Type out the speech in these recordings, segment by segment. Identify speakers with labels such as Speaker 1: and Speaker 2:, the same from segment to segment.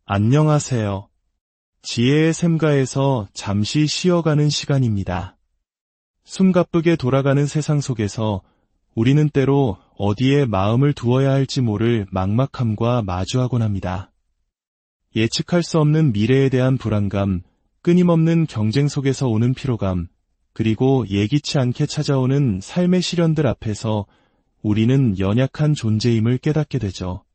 Speaker 1: 안녕하세요. 지혜의 샘가에서 잠시 쉬어가는 시간입니다. 숨가쁘게 돌아가는 세상 속에서 우리는 때로 어디에 마음을 두어야 할지 모를 막막함과 마주하곤 합니다. 예측할 수 없는 미래에 대한 불안감, 끊임없는 경쟁 속에서 오는 피로감, 그리고 예기치 않게 찾아오는 삶의 시련들 앞에서 우리는 연약한 존재임을 깨닫게 되죠.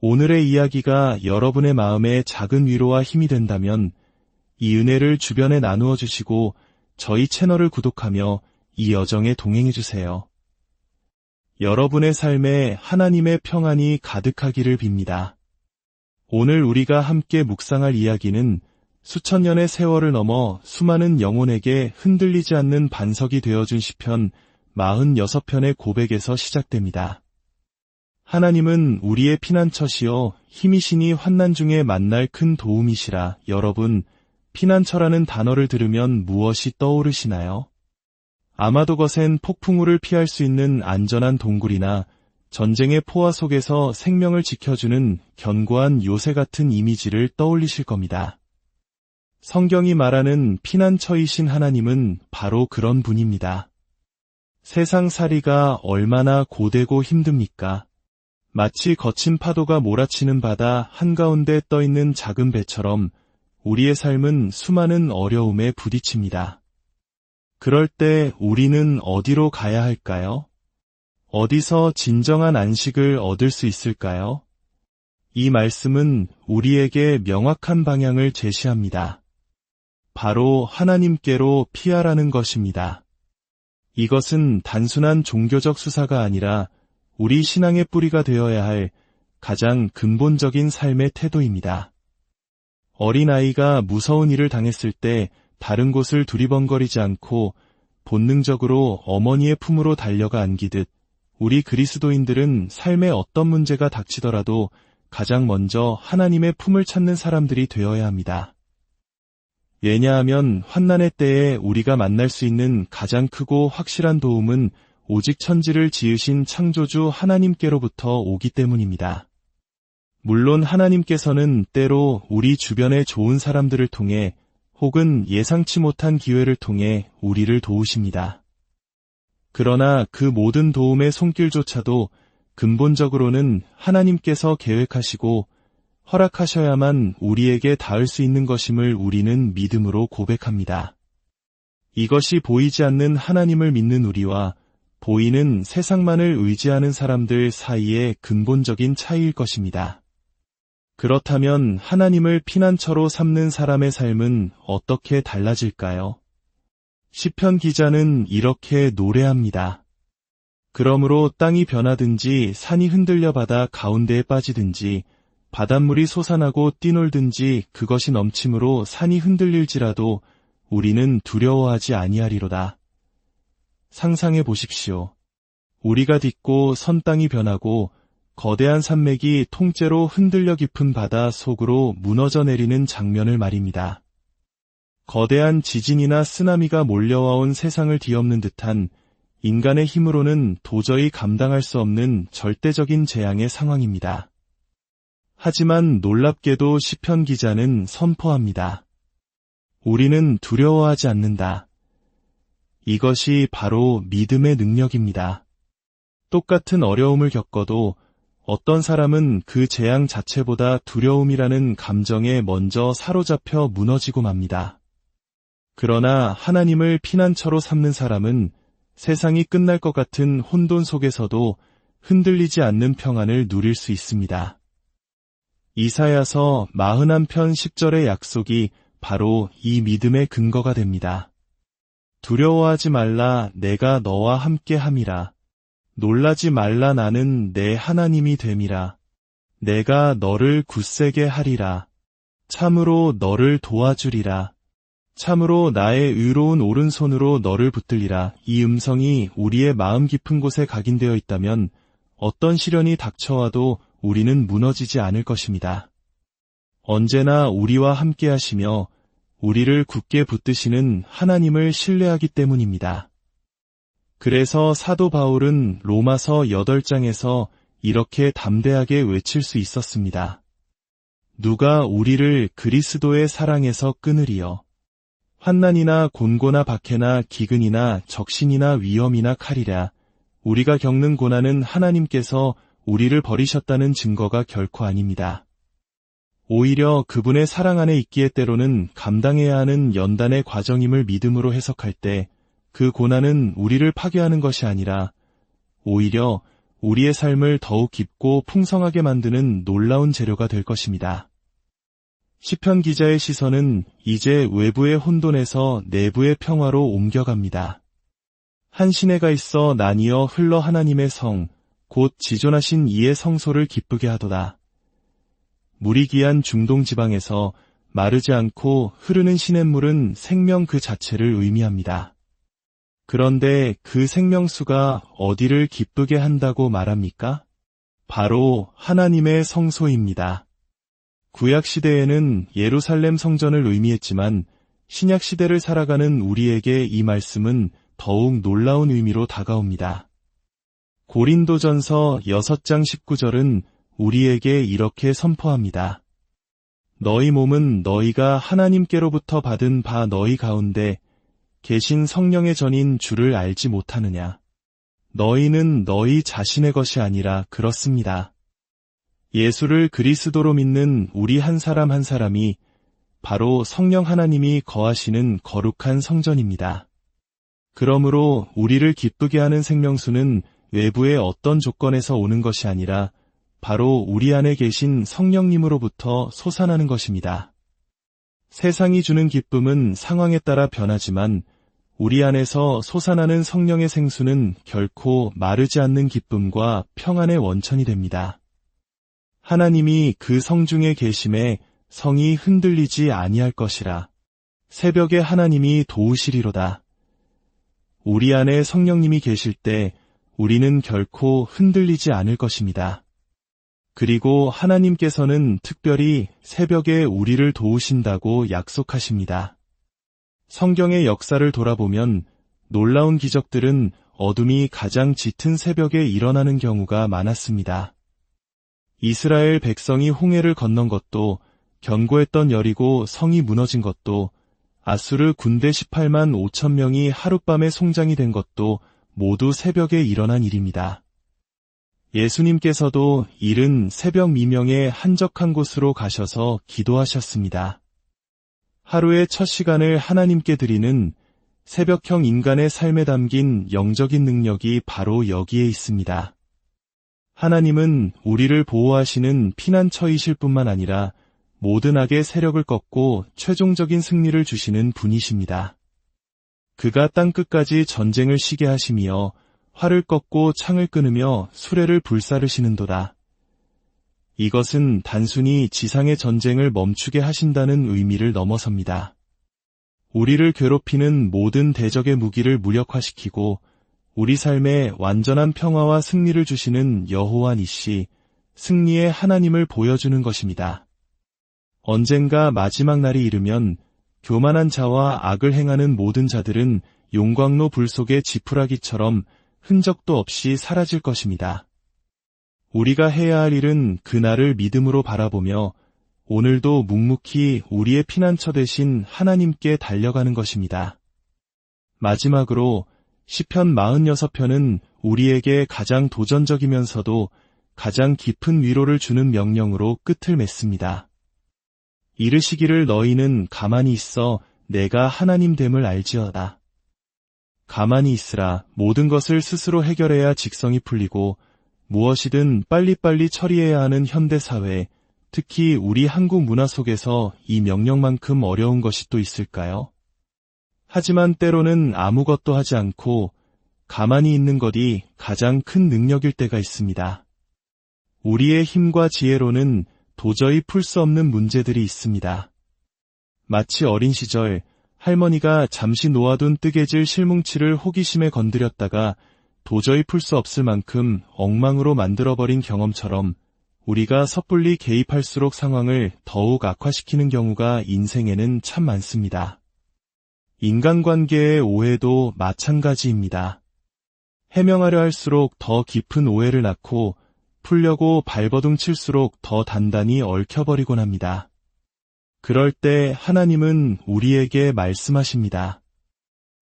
Speaker 1: 오늘의 이야기가 여러분의 마음에 작은 위로와 힘이 된다면 이 은혜를 주변에 나누어 주시고 저희 채널을 구독하며 이 여정에 동행해 주세요. 여러분의 삶에 하나님의 평안이 가득하기를 빕니다. 오늘 우리가 함께 묵상할 이야기는 수천 년의 세월을 넘어 수많은 영혼에게 흔들리지 않는 반석이 되어준 시편 46편의 고백에서 시작됩니다. 하나님은 우리의 피난처시여 힘이시니 환난 중에 만날 큰 도움이시라. 여러분, 피난처라는 단어를 들으면 무엇이 떠오르시나요? 아마도 거센 폭풍우를 피할 수 있는 안전한 동굴이나 전쟁의 포화 속에서 생명을 지켜주는 견고한 요새 같은 이미지를 떠올리실 겁니다. 성경이 말하는 피난처이신 하나님은 바로 그런 분입니다. 세상살이가 얼마나 고되고 힘듭니까? 마치 거친 파도가 몰아치는 바다 한가운데 떠있는 작은 배처럼 우리의 삶은 수많은 어려움에 부딪힙니다. 그럴 때 우리는 어디로 가야 할까요? 어디서 진정한 안식을 얻을 수 있을까요? 이 말씀은 우리에게 명확한 방향을 제시합니다. 바로 하나님께로 피하라는 것입니다. 이것은 단순한 종교적 수사가 아니라 우리 신앙의 뿌리가 되어야 할 가장 근본적인 삶의 태도입니다. 어린아이가 무서운 일을 당했을 때 다른 곳을 두리번거리지 않고 본능적으로 어머니의 품으로 달려가 안기듯 우리 그리스도인들은 삶에 어떤 문제가 닥치더라도 가장 먼저 하나님의 품을 찾는 사람들이 되어야 합니다. 왜냐하면 환난의 때에 우리가 만날 수 있는 가장 크고 확실한 도움은 오직 천지를 지으신 창조주 하나님께로부터 오기 때문입니다. 물론 하나님께서는 때로 우리 주변의 좋은 사람들을 통해 혹은 예상치 못한 기회를 통해 우리를 도우십니다. 그러나 그 모든 도움의 손길조차도 근본적으로는 하나님께서 계획하시고 허락하셔야만 우리에게 닿을 수 있는 것임을 우리는 믿음으로 고백합니다. 이것이 보이지 않는 하나님을 믿는 우리와 보이는 세상만을 의지하는 사람들 사이의 근본적인 차이일 것입니다. 그렇다면 하나님을 피난처로 삼는 사람의 삶은 어떻게 달라질까요? 시편 기자는 이렇게 노래합니다. 그러므로 땅이 변하든지 산이 흔들려 바다 가운데에 빠지든지 바닷물이 솟아나고 뛰놀든지 그것이 넘침으로 산이 흔들릴지라도 우리는 두려워하지 아니하리로다. 상상해 보십시오. 우리가 딛고 선 땅이 변하고 거대한 산맥이 통째로 흔들려 깊은 바다 속으로 무너져 내리는 장면을 말입니다. 거대한 지진이나 쓰나미가 몰려와 온 세상을 뒤엎는 듯한 인간의 힘으로는 도저히 감당할 수 없는 절대적인 재앙의 상황입니다. 하지만 놀랍게도 시편 기자는 선포합니다. 우리는 두려워하지 않는다. 이것이 바로 믿음의 능력입니다. 똑같은 어려움을 겪어도 어떤 사람은 그 재앙 자체보다 두려움이라는 감정에 먼저 사로잡혀 무너지고 맙니다. 그러나 하나님을 피난처로 삼는 사람은 세상이 끝날 것 같은 혼돈 속에서도 흔들리지 않는 평안을 누릴 수 있습니다. 이사야서 41편 10절의 약속이 바로 이 믿음의 근거가 됩니다. 두려워하지 말라 내가 너와 함께 함이라. 놀라지 말라 나는 내 하나님이 됨이라. 내가 너를 굳세게 하리라. 참으로 너를 도와주리라. 참으로 나의 의로운 오른손으로 너를 붙들리라. 이 음성이 우리의 마음 깊은 곳에 각인되어 있다면 어떤 시련이 닥쳐와도 우리는 무너지지 않을 것입니다. 언제나 우리와 함께 하시며 우리를 굳게 붙드시는 하나님을 신뢰하기 때문입니다. 그래서 사도 바울은 로마서 8장에서 이렇게 담대하게 외칠 수 있었습니다. 누가 우리를 그리스도의 사랑에서 끊으리요. 환난이나 곤고나 박해나 기근이나 적신이나 위험이나 칼이랴. 우리가 겪는 고난은 하나님께서 우리를 버리셨다는 증거가 결코 아닙니다. 오히려 그분의 사랑 안에 있기에 때로는 감당해야 하는 연단의 과정임을 믿음으로 해석할 때 그 고난은 우리를 파괴하는 것이 아니라 오히려 우리의 삶을 더욱 깊고 풍성하게 만드는 놀라운 재료가 될 것입니다. 시편 기자의 시선은 이제 외부의 혼돈에서 내부의 평화로 옮겨갑니다. 한 시내가 있어 나뉘어 흘러 하나님의 성, 곧 지존하신 이의 성소를 기쁘게 하도다. 물이 기한 중동 지방에서 마르지 않고 흐르는 시냇물은 생명 그 자체를 의미합니다. 그런데 그 생명수가 어디를 기쁘게 한다고 말합니까? 바로 하나님의 성소입니다. 구약시대에는 예루살렘 성전을 의미했지만 신약시대를 살아가는 우리에게 이 말씀은 더욱 놀라운 의미로 다가옵니다. 고린도전서 6장 19절은 우리에게 이렇게 선포합니다. 너희 몸은 너희가 하나님께로부터 받은 바 너희 가운데 계신 성령의 전인 주를 알지 못하느냐. 너희는 너희 자신의 것이 아니라 그렇습니다. 예수를 그리스도로 믿는 우리 한 사람 한 사람이 바로 성령 하나님이 거하시는 거룩한 성전입니다. 그러므로 우리를 기쁘게 하는 생명수는 외부의 어떤 조건에서 오는 것이 아니라 바로 우리 안에 계신 성령님으로부터 솟아나는 것입니다. 세상이 주는 기쁨은 상황에 따라 변하지만 우리 안에서 솟아나는 성령의 생수는 결코 마르지 않는 기쁨과 평안의 원천이 됩니다. 하나님이 그 성중에 계심에 성이 흔들리지 아니할 것이라. 새벽에 하나님이 도우시리로다. 우리 안에 성령님이 계실 때 우리는 결코 흔들리지 않을 것입니다. 그리고 하나님께서는 특별히 새벽에 우리를 도우신다고 약속하십니다. 성경의 역사를 돌아보면 놀라운 기적들은 어둠이 가장 짙은 새벽에 일어나는 경우가 많았습니다. 이스라엘 백성이 홍해를 건넌 것도, 견고했던 여리고 성이 무너진 것도, 아수르 군대 18만 5천 명이 하룻밤에 송장이 된 것도 모두 새벽에 일어난 일입니다. 예수님께서도 이른 새벽 미명에 한적한 곳으로 가셔서 기도하셨습니다. 하루의 첫 시간을 하나님께 드리는 새벽형 인간의 삶에 담긴 영적인 능력이 바로 여기에 있습니다. 하나님은 우리를 보호하시는 피난처이실 뿐만 아니라 모든 악의 세력을 꺾고 최종적인 승리를 주시는 분이십니다. 그가 땅끝까지 전쟁을 쉬게 하시며 활을 꺾고 창을 끊으며 수레를 불사르시는도다. 이것은 단순히 지상의 전쟁을 멈추게 하신다는 의미를 넘어섭니다. 우리를 괴롭히는 모든 대적의 무기를 무력화시키고 우리 삶에 완전한 평화와 승리를 주시는 여호와 니시, 승리의 하나님을 보여주는 것입니다. 언젠가 마지막 날이 이르면 교만한 자와 악을 행하는 모든 자들은 용광로 불 속의 지푸라기처럼 흔적도 없이 사라질 것입니다. 우리가 해야 할 일은 그날을 믿음으로 바라보며 오늘도 묵묵히 우리의 피난처 되신 하나님께 달려가는 것입니다. 마지막으로 시편 46편은 우리에게 가장 도전적이면서도 가장 깊은 위로를 주는 명령으로 끝을 맺습니다. 이르시기를 너희는 가만히 있어 내가 하나님됨을 알지어다. 가만히 있으라. 모든 것을 스스로 해결해야 직성이 풀리고 무엇이든 빨리빨리 처리해야 하는 현대사회, 특히 우리 한국 문화 속에서 이 명령만큼 어려운 것이 또 있을까요? 하지만 때로는 아무것도 하지 않고 가만히 있는 것이 가장 큰 능력일 때가 있습니다. 우리의 힘과 지혜로는 도저히 풀 수 없는 문제들이 있습니다. 마치 어린 시절 할머니가 잠시 놓아둔 뜨개질 실뭉치를 호기심에 건드렸다가 도저히 풀 수 없을 만큼 엉망으로 만들어버린 경험처럼 우리가 섣불리 개입할수록 상황을 더욱 악화시키는 경우가 인생에는 참 많습니다. 인간관계의 오해도 마찬가지입니다. 해명하려 할수록 더 깊은 오해를 낳고 풀려고 발버둥 칠수록 더 단단히 얽혀버리곤 합니다. 그럴 때 하나님은 우리에게 말씀하십니다.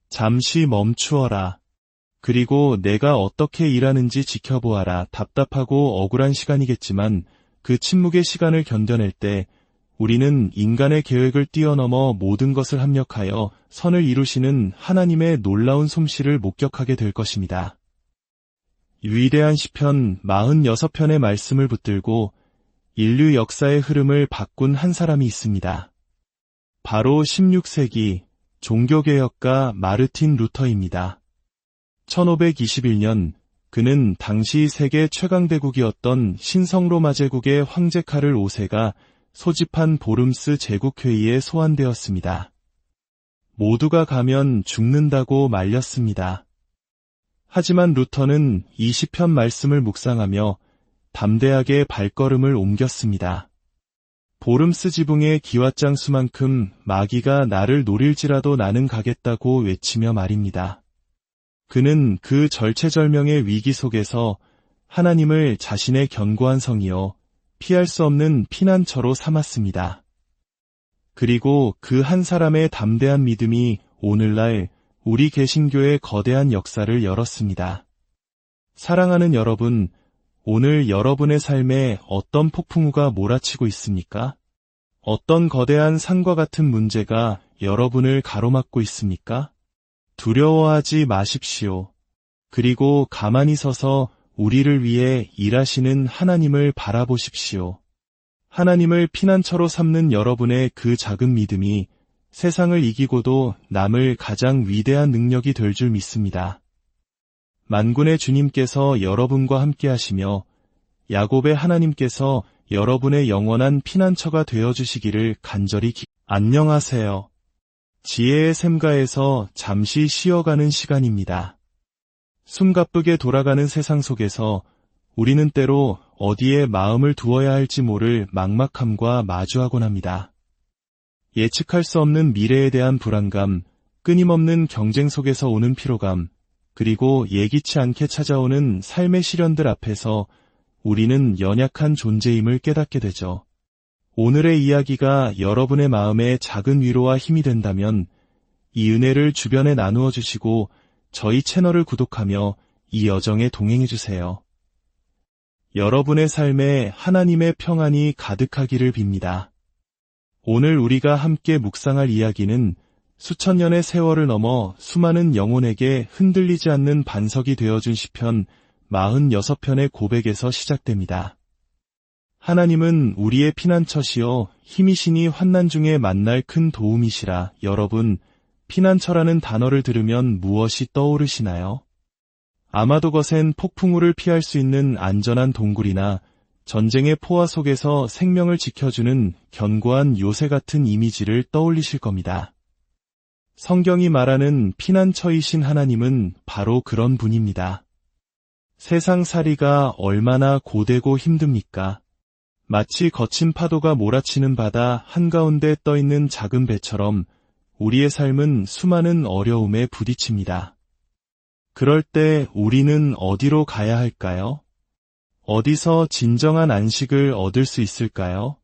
Speaker 1: 잠시 멈추어라. 그리고 내가 어떻게 일하는지 지켜보아라. 답답하고 억울한 시간이겠지만 그 침묵의 시간을 견뎌낼 때 우리는 인간의 계획을 뛰어넘어 모든 것을 합력하여 선을 이루시는 하나님의 놀라운 솜씨를 목격하게 될 것입니다. 위대한 시편 46편의 말씀을 붙들고 인류 역사의 흐름을 바꾼 한 사람이 있습니다. 바로 16세기 종교개혁가 마르틴 루터입니다. 1521년 그는 당시 세계 최강대국이었던 신성로마 제국의 황제 카를 5세가 소집한 보름스 제국회의에 소환되었습니다. 모두가 가면 죽는다고 말렸습니다. 하지만 루터는 이 시편 말씀을 묵상하며 담대하게 발걸음을 옮겼습니다. 보름스 지붕의 기왓장수만큼 마귀가 나를 노릴지라도 나는 가겠다고 외치며 말입니다. 그는 그 절체절명의 위기 속에서 하나님을 자신의 견고한 성이요 피할 수 없는 피난처로 삼았습니다. 그리고 그 한 사람의 담대한 믿음이 오늘날 우리 개신교의 거대한 역사를 열었습니다. 사랑하는 여러분, 오늘 여러분의 삶에 어떤 폭풍우가 몰아치고 있습니까? 어떤 거대한 산과 같은 문제가 여러분을 가로막고 있습니까? 두려워하지 마십시오. 그리고 가만히 서서 우리를 위해 일하시는 하나님을 바라보십시오. 하나님을 피난처로 삼는 여러분의 그 작은 믿음이 세상을 이기고도 남을 가장 위대한 능력이 될 줄 믿습니다. 만군의 주님께서 여러분과 함께 하시며 야곱의 하나님께서 여러분의 영원한 피난처가 되어주시기를 간절히 안녕하세요. 지혜의 샘가에서 잠시 쉬어가는 시간입니다. 숨가쁘게 돌아가는 세상 속에서 우리는 때로 어디에 마음을 두어야 할지 모를 막막함과 마주하곤 합니다. 예측할 수 없는 미래에 대한 불안감, 끊임없는 경쟁 속에서 오는 피로감, 그리고 예기치 않게 찾아오는 삶의 시련들 앞에서 우리는 연약한 존재임을 깨닫게 되죠. 오늘의 이야기가 여러분의 마음에 작은 위로와 힘이 된다면 이 은혜를 주변에 나누어 주시고 저희 채널을 구독하며 이 여정에 동행해 주세요. 여러분의 삶에 하나님의 평안이 가득하기를 빕니다. 오늘 우리가 함께 묵상할 이야기는 수천 년의 세월을 넘어 수많은 영혼에게 흔들리지 않는 반석이 되어준 시편 46편의 고백에서 시작됩니다. 하나님은 우리의 피난처시요 힘이시니 환난 중에 만날 큰 도움이시라. 여러분, 피난처라는 단어를 들으면 무엇이 떠오르시나요? 아마도 거센 폭풍우를 피할 수 있는 안전한 동굴이나 전쟁의 포화 속에서 생명을 지켜주는 견고한 요새 같은 이미지를 떠올리실 겁니다. 성경이 말하는 피난처이신 하나님은 바로 그런 분입니다. 세상살이가 얼마나 고되고 힘듭니까? 마치 거친 파도가 몰아치는 바다 한가운데 떠있는 작은 배처럼 우리의 삶은 수많은 어려움에 부딪힙니다. 그럴 때 우리는 어디로 가야 할까요? 어디서 진정한 안식을 얻을 수 있을까요?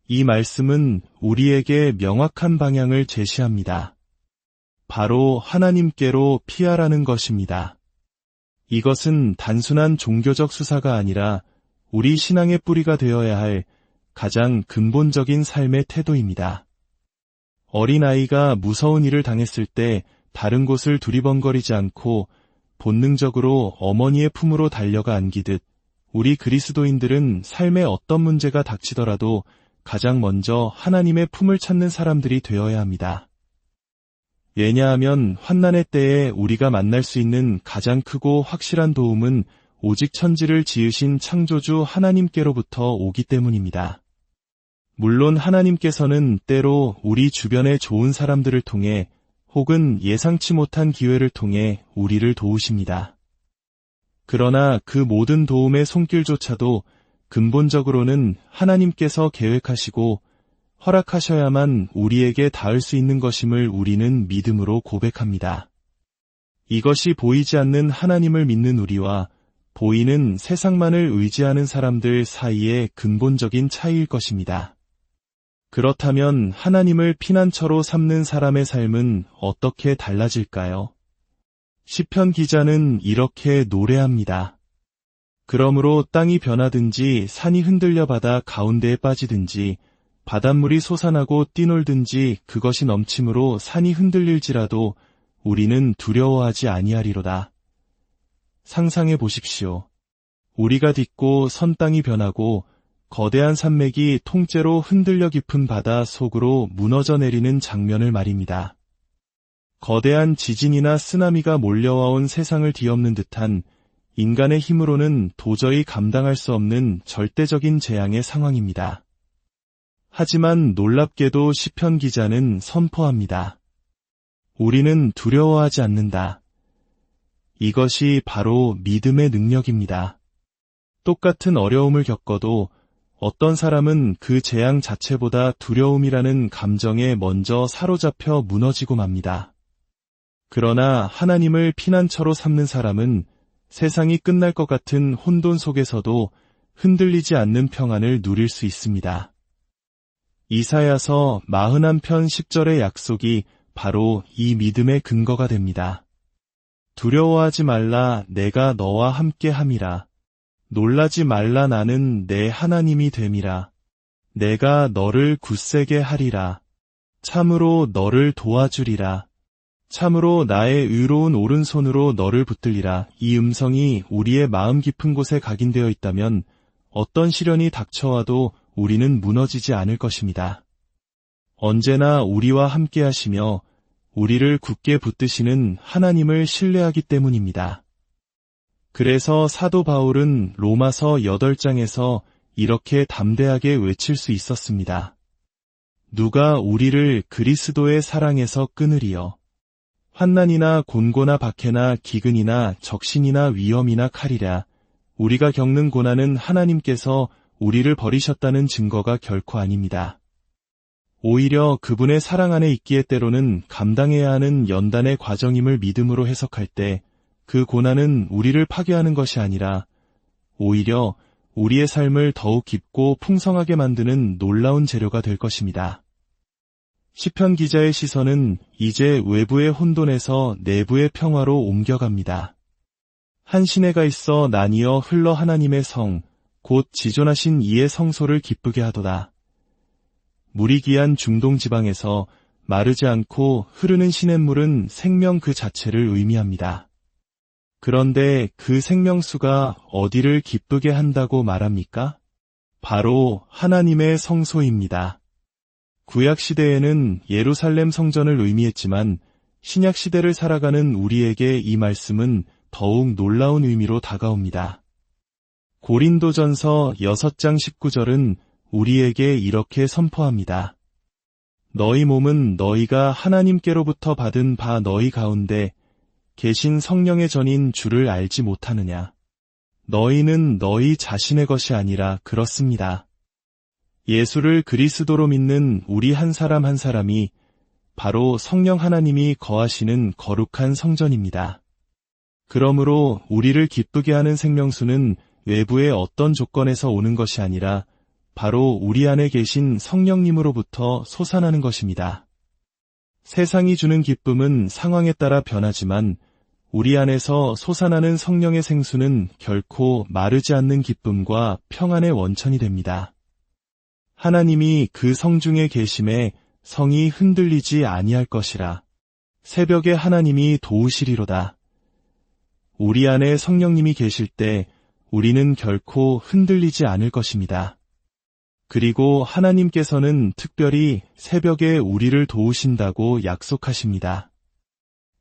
Speaker 1: 이 말씀은 우리에게 명확한 방향을 제시합니다. 바로 하나님께로 피하라는 것입니다. 이것은 단순한 종교적 수사가 아니라 우리 신앙의 뿌리가 되어야 할 가장 근본적인 삶의 태도입니다. 어린아이가 무서운 일을 당했을 때 다른 곳을 두리번거리지 않고 본능적으로 어머니의 품으로 달려가 안기듯 우리 그리스도인들은 삶에 어떤 문제가 닥치더라도 가장 먼저 하나님의 품을 찾는 사람들이 되어야 합니다. 왜냐하면 환난의 때에 우리가 만날 수 있는 가장 크고 확실한 도움은 오직 천지를 지으신 창조주 하나님께로부터 오기 때문입니다. 물론 하나님께서는 때로 우리 주변의 좋은 사람들을 통해 혹은 예상치 못한 기회를 통해 우리를 도우십니다. 그러나 그 모든 도움의 손길조차도 근본적으로는 하나님께서 계획하시고 허락하셔야만 우리에게 닿을 수 있는 것임을 우리는 믿음으로 고백합니다. 이것이 보이지 않는 하나님을 믿는 우리와 보이는 세상만을 의지하는 사람들 사이의 근본적인 차이일 것입니다. 그렇다면 하나님을 피난처로 삼는 사람의 삶은 어떻게 달라질까요? 시편 기자는 이렇게 노래합니다. 그러므로 땅이 변하든지 산이 흔들려 바다 가운데에 빠지든지 바닷물이 솟아나고 뛰놀든지 그것이 넘침으로 산이 흔들릴지라도 우리는 두려워하지 아니하리로다. 상상해 보십시오. 우리가 딛고 선 땅이 변하고 거대한 산맥이 통째로 흔들려 깊은 바다 속으로 무너져 내리는 장면을 말입니다. 거대한 지진이나 쓰나미가 몰려와온 세상을 뒤엎는 듯한 인간의 힘으로는 도저히 감당할 수 없는 절대적인 재앙의 상황입니다. 하지만 놀랍게도 시편 기자는 선포합니다. 우리는 두려워하지 않는다. 이것이 바로 믿음의 능력입니다. 똑같은 어려움을 겪어도 어떤 사람은 그 재앙 자체보다 두려움이라는 감정에 먼저 사로잡혀 무너지고 맙니다. 그러나 하나님을 피난처로 삼는 사람은 세상이 끝날 것 같은 혼돈 속에서도 흔들리지 않는 평안을 누릴 수 있습니다. 이사야서 41편 10절의 약속이 바로 이 믿음의 근거가 됩니다. 두려워하지 말라, 내가 너와 함께 함이라. 놀라지 말라, 나는 내 하나님이 됨이라. 내가 너를 굳세게 하리라. 참으로 너를 도와주리라. 참으로 나의 의로운 오른손으로 너를 붙들리라. 이 음성이 우리의 마음 깊은 곳에 각인되어 있다면 어떤 시련이 닥쳐와도 우리는 무너지지 않을 것입니다. 언제나 우리와 함께 하시며 우리를 굳게 붙드시는 하나님을 신뢰하기 때문입니다. 그래서 사도 바울은 로마서 8장에서 이렇게 담대하게 외칠 수 있었습니다. 누가 우리를 그리스도의 사랑에서 끊으리요. 환난이나 곤고나 박해나 기근이나 적신이나 위험이나 칼이라. 우리가 겪는 고난은 하나님께서 우리를 버리셨다는 증거가 결코 아닙니다. 오히려 그분의 사랑 안에 있기에 때로는 감당해야 하는 연단의 과정임을 믿음으로 해석할 때 그 고난은 우리를 파괴하는 것이 아니라 오히려 우리의 삶을 더욱 깊고 풍성하게 만드는 놀라운 재료가 될 것입니다. 시편 기자의 시선은 이제 외부의 혼돈에서 내부의 평화로 옮겨갑니다. 한 시내가 있어 나뉘어 흘러 하나님의 성, 곧 지존하신 이의 성소를 기쁘게 하도다. 물이 귀한 중동 지방에서 마르지 않고 흐르는 시냇물은 생명 그 자체를 의미합니다. 그런데 그 생명수가 어디를 기쁘게 한다고 말합니까? 바로 하나님의 성소입니다. 구약시대에는 예루살렘 성전을 의미했지만 신약시대를 살아가는 우리에게 이 말씀은 더욱 놀라운 의미로 다가옵니다. 고린도전서 6장 19절은 우리에게 이렇게 선포합니다. 너희 몸은 너희가 하나님께로부터 받은 바 너희 가운데 계신 성령의 전인 주를 알지 못하느냐. 너희는 너희 자신의 것이 아니라 그렇습니다. 예수를 그리스도로 믿는 우리 한 사람 한 사람이 바로 성령 하나님이 거하시는 거룩한 성전입니다. 그러므로 우리를 기쁘게 하는 생명수는 외부의 어떤 조건에서 오는 것이 아니라 바로 우리 안에 계신 성령님으로부터 솟아나는 것입니다. 세상이 주는 기쁨은 상황에 따라 변하지만 우리 안에서 솟아나는 성령의 생수는 결코 마르지 않는 기쁨과 평안의 원천이 됩니다. 하나님이 그 성중에 계심에 성이 흔들리지 아니할 것이라. 새벽에 하나님이 도우시리로다. 우리 안에 성령님이 계실 때 우리는 결코 흔들리지 않을 것입니다. 그리고 하나님께서는 특별히 새벽에 우리를 도우신다고 약속하십니다.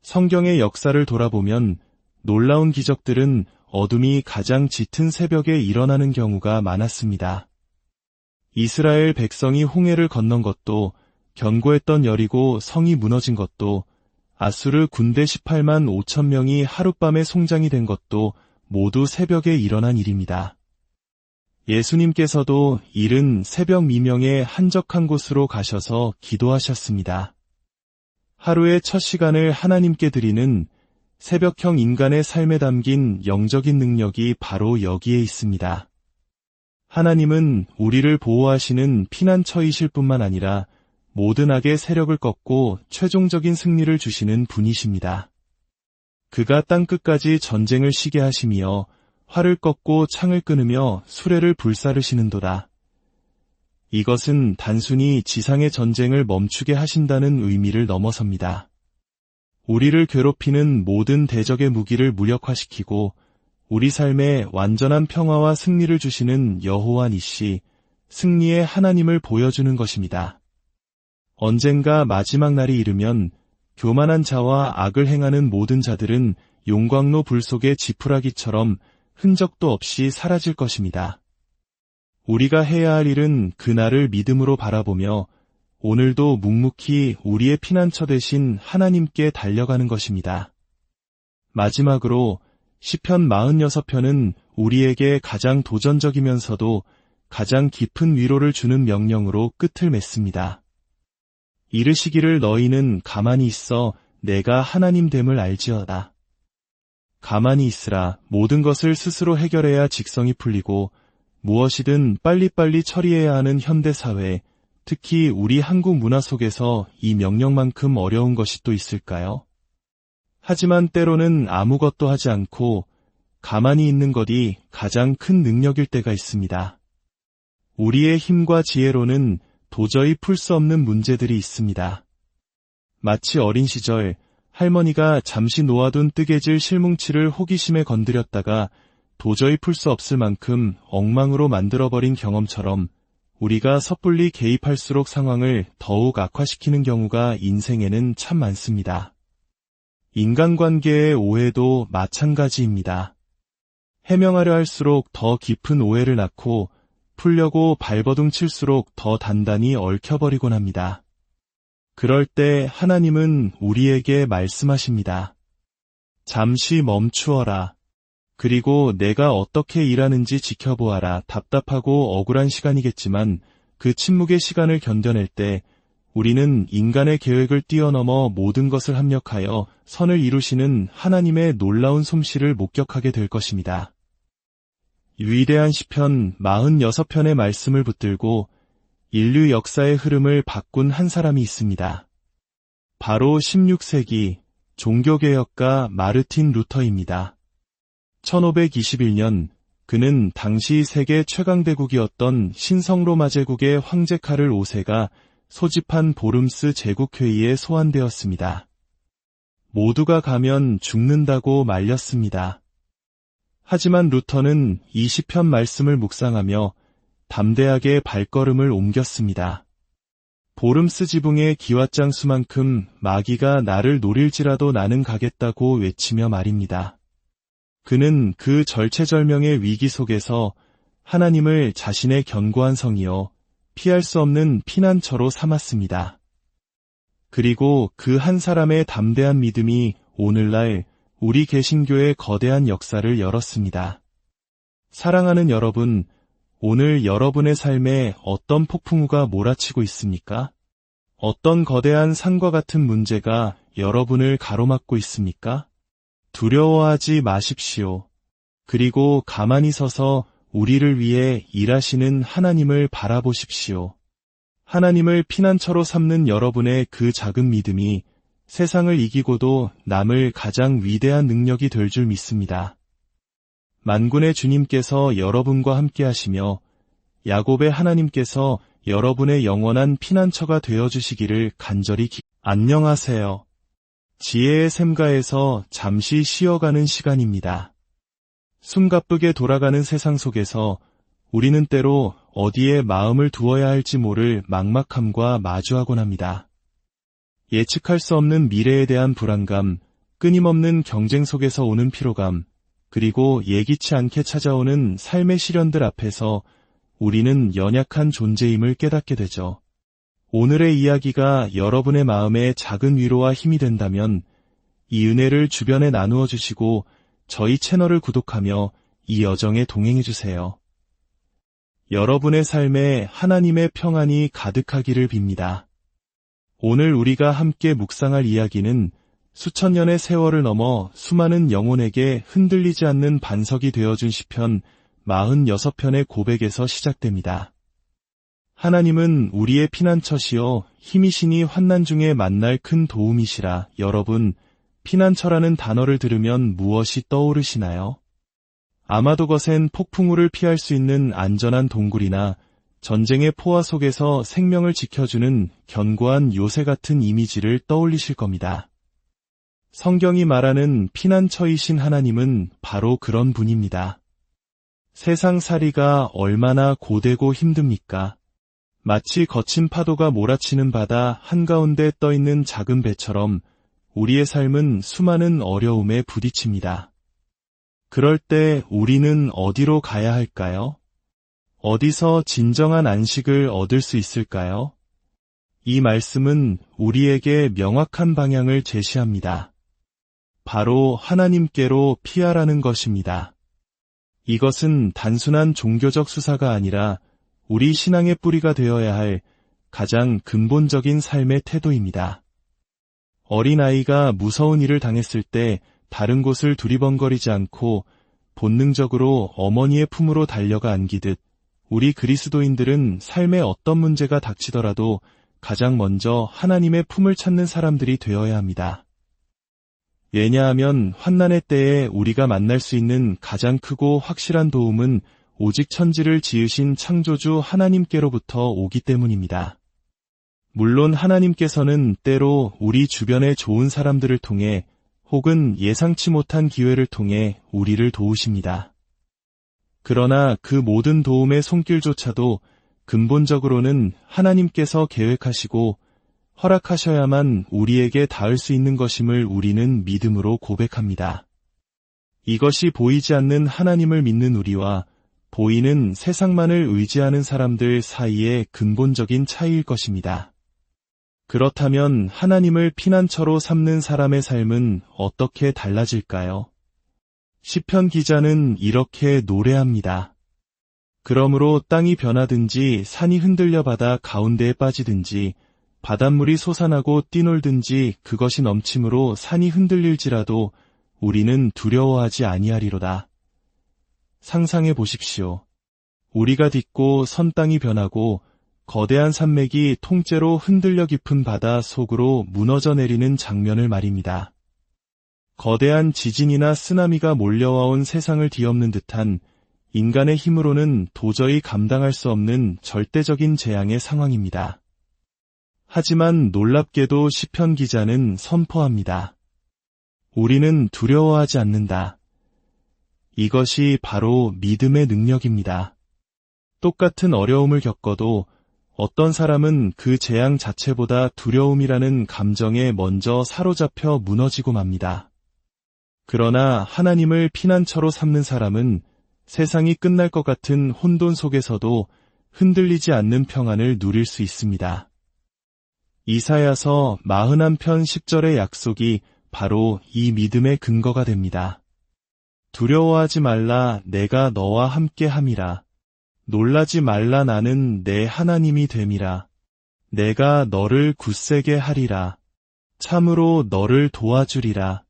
Speaker 1: 성경의 역사를 돌아보면 놀라운 기적들은 어둠이 가장 짙은 새벽에 일어나는 경우가 많았습니다. 이스라엘 백성이 홍해를 건넌 것도, 견고했던 여리고 성이 무너진 것도, 아수르 군대 18만 5천 명이 하룻밤에 송장이 된 것도 모두 새벽에 일어난 일입니다. 예수님께서도 이른 새벽 미명에 한적한 곳으로 가셔서 기도하셨습니다. 하루의 첫 시간을 하나님께 드리는 새벽형 인간의 삶에 담긴 영적인 능력이 바로 여기에 있습니다. 하나님은 우리를 보호하시는 피난처이실 뿐만 아니라 모든 악의 세력을 꺾고 최종적인 승리를 주시는 분이십니다. 그가 땅끝까지 전쟁을 쉬게 하시며 활을 꺾고 창을 끊으며 수레를 불사르시는도다. 이것은 단순히 지상의 전쟁을 멈추게 하신다는 의미를 넘어섭니다. 우리를 괴롭히는 모든 대적의 무기를 무력화시키고 우리 삶에 완전한 평화와 승리를 주시는 여호와 니시, 승리의 하나님을 보여주는 것입니다. 언젠가 마지막 날이 이르면 교만한 자와 악을 행하는 모든 자들은 용광로 불 속의 지푸라기처럼 흔적도 없이 사라질 것입니다. 우리가 해야 할 일은 그날을 믿음으로 바라보며 오늘도 묵묵히 우리의 피난처 되신 하나님께 달려가는 것입니다. 마지막으로 시편 46편은 우리에게 가장 도전적이면서도 가장 깊은 위로를 주는 명령으로 끝을 맺습니다. 이르시기를 너희는 가만히 있어 내가 하나님됨을 알지어다. 가만히 있으라. 모든 것을 스스로 해결해야 직성이 풀리고 무엇이든 빨리빨리 처리해야 하는 현대사회, 특히 우리 한국 문화 속에서 이 명령만큼 어려운 것이 또 있을까요? 하지만 때로는 아무것도 하지 않고 가만히 있는 것이 가장 큰 능력일 때가 있습니다. 우리의 힘과 지혜로는 도저히 풀 수 없는 문제들이 있습니다. 마치 어린 시절 할머니가 잠시 놓아둔 뜨개질 실뭉치를 호기심에 건드렸다가 도저히 풀 수 없을 만큼 엉망으로 만들어버린 경험처럼 우리가 섣불리 개입할수록 상황을 더욱 악화시키는 경우가 인생에는 참 많습니다. 인간관계의 오해도 마찬가지입니다. 해명하려 할수록 더 깊은 오해를 낳고 풀려고 발버둥 칠수록 더 단단히 얽혀버리곤 합니다. 그럴 때 하나님은 우리에게 말씀하십니다. 잠시 멈추어라. 그리고 내가 어떻게 일하는지 지켜보아라. 답답하고 억울한 시간이겠지만 그 침묵의 시간을 견뎌낼 때 우리는 인간의 계획을 뛰어넘어 모든 것을 합력하여 선을 이루시는 하나님의 놀라운 솜씨를 목격하게 될 것입니다. 위대한 시편 46편의 말씀을 붙들고 인류 역사의 흐름을 바꾼 한 사람이 있습니다. 바로 16세기 종교개혁가 마르틴 루터입니다. 1521년 그는 당시 세계 최강대국이었던 신성로마 제국의 황제 카를 5세가 소집한 보름스 제국회의에 소환되었습니다. 모두가 가면 죽는다고 말렸습니다. 하지만 루터는 이 시편 말씀을 묵상하며 담대하게 발걸음을 옮겼습니다. 보름스 지붕의 기왓장수만큼 마귀가 나를 노릴지라도 나는 가겠다고 외치며 말입니다. 그는 그 절체절명의 위기 속에서 하나님을 자신의 견고한 성이요 피할 수 없는 피난처로 삼았습니다. 그리고 그 한 사람의 담대한 믿음이 오늘날 우리 개신교의 거대한 역사를 열었습니다. 사랑하는 여러분, 오늘 여러분의 삶에 어떤 폭풍우가 몰아치고 있습니까? 어떤 거대한 산과 같은 문제가 여러분을 가로막고 있습니까? 두려워하지 마십시오. 그리고 가만히 서서 우리를 위해 일하시는 하나님을 바라보십시오. 하나님을 피난처로 삼는 여러분의 그 작은 믿음이 세상을 이기고도 남을 가장 위대한 능력이 될 줄 믿습니다. 만군의 주님께서 여러분과 함께 하시며 야곱의 하나님께서 여러분의 영원한 피난처가 되어주시기를 간절히 안녕하세요. 지혜의 샘가에서 잠시 쉬어가는 시간입니다. 숨가쁘게 돌아가는 세상 속에서 우리는 때로 어디에 마음을 두어야 할지 모를 막막함과 마주하곤 합니다. 예측할 수 없는 미래에 대한 불안감, 끊임없는 경쟁 속에서 오는 피로감, 그리고 예기치 않게 찾아오는 삶의 시련들 앞에서 우리는 연약한 존재임을 깨닫게 되죠. 오늘의 이야기가 여러분의 마음에 작은 위로와 힘이 된다면 이 은혜를 주변에 나누어 주시고 저희 채널을 구독하며 이 여정에 동행해 주세요. 여러분의 삶에 하나님의 평안이 가득하기를 빕니다. 오늘 우리가 함께 묵상할 이야기는 수천 년의 세월을 넘어 수많은 영혼에게 흔들리지 않는 반석이 되어준 시편 46편의 고백에서 시작됩니다. 하나님은 우리의 피난처시요 힘이시니 환난 중에 만날 큰 도움이시라. 여러분, 피난처라는 단어를 들으면 무엇이 떠오르시나요? 아마도 거센 폭풍우를 피할 수 있는 안전한 동굴이나 전쟁의 포화 속에서 생명을 지켜주는 견고한 요새 같은 이미지를 떠올리실 겁니다. 성경이 말하는 피난처이신 하나님은 바로 그런 분입니다. 세상살이가 얼마나 고되고 힘듭니까? 마치 거친 파도가 몰아치는 바다 한가운데 떠있는 작은 배처럼 우리의 삶은 수많은 어려움에 부딪힙니다. 그럴 때 우리는 어디로 가야 할까요? 어디서 진정한 안식을 얻을 수 있을까요? 이 말씀은 우리에게 명확한 방향을 제시합니다. 바로 하나님께로 피하라는 것입니다. 이것은 단순한 종교적 수사가 아니라 우리 신앙의 뿌리가 되어야 할 가장 근본적인 삶의 태도입니다. 어린아이가 무서운 일을 당했을 때 다른 곳을 두리번거리지 않고 본능적으로 어머니의 품으로 달려가 안기듯 우리 그리스도인들은 삶에 어떤 문제가 닥치더라도 가장 먼저 하나님의 품을 찾는 사람들이 되어야 합니다. 왜냐하면 환난의 때에 우리가 만날 수 있는 가장 크고 확실한 도움은 오직 천지를 지으신 창조주 하나님께로부터 오기 때문입니다. 물론 하나님께서는 때로 우리 주변의 좋은 사람들을 통해 혹은 예상치 못한 기회를 통해 우리를 도우십니다. 그러나 그 모든 도움의 손길조차도 근본적으로는 하나님께서 계획하시고 허락하셔야만 우리에게 닿을 수 있는 것임을 우리는 믿음으로 고백합니다. 이것이 보이지 않는 하나님을 믿는 우리와 보이는 세상만을 의지하는 사람들 사이의 근본적인 차이일 것입니다. 그렇다면 하나님을 피난처로 삼는 사람의 삶은 어떻게 달라질까요? 시편 기자는 이렇게 노래합니다. 그러므로 땅이 변하든지 산이 흔들려 바다 가운데에 빠지든지 바닷물이 솟아나고 뛰놀든지 그것이 넘침으로 산이 흔들릴지라도 우리는 두려워하지 아니하리로다. 상상해 보십시오. 우리가 딛고 선 땅이 변하고 거대한 산맥이 통째로 흔들려 깊은 바다 속으로 무너져 내리는 장면을 말입니다. 거대한 지진이나 쓰나미가 몰려와온 세상을 뒤엎는 듯한 인간의 힘으로는 도저히 감당할 수 없는 절대적인 재앙의 상황입니다. 하지만 놀랍게도 시편 기자는 선포합니다. 우리는 두려워하지 않는다. 이것이 바로 믿음의 능력입니다. 똑같은 어려움을 겪어도 어떤 사람은 그 재앙 자체보다 두려움이라는 감정에 먼저 사로잡혀 무너지고 맙니다. 그러나 하나님을 피난처로 삼는 사람은 세상이 끝날 것 같은 혼돈 속에서도 흔들리지 않는 평안을 누릴 수 있습니다. 이사야서 41편 10절의 약속이 바로 이 믿음의 근거가 됩니다. 두려워하지 말라 내가 너와 함께 함이라. 놀라지 말라 나는 내 하나님이 됨이라. 내가 너를 굳세게 하리라. 참으로 너를 도와주리라.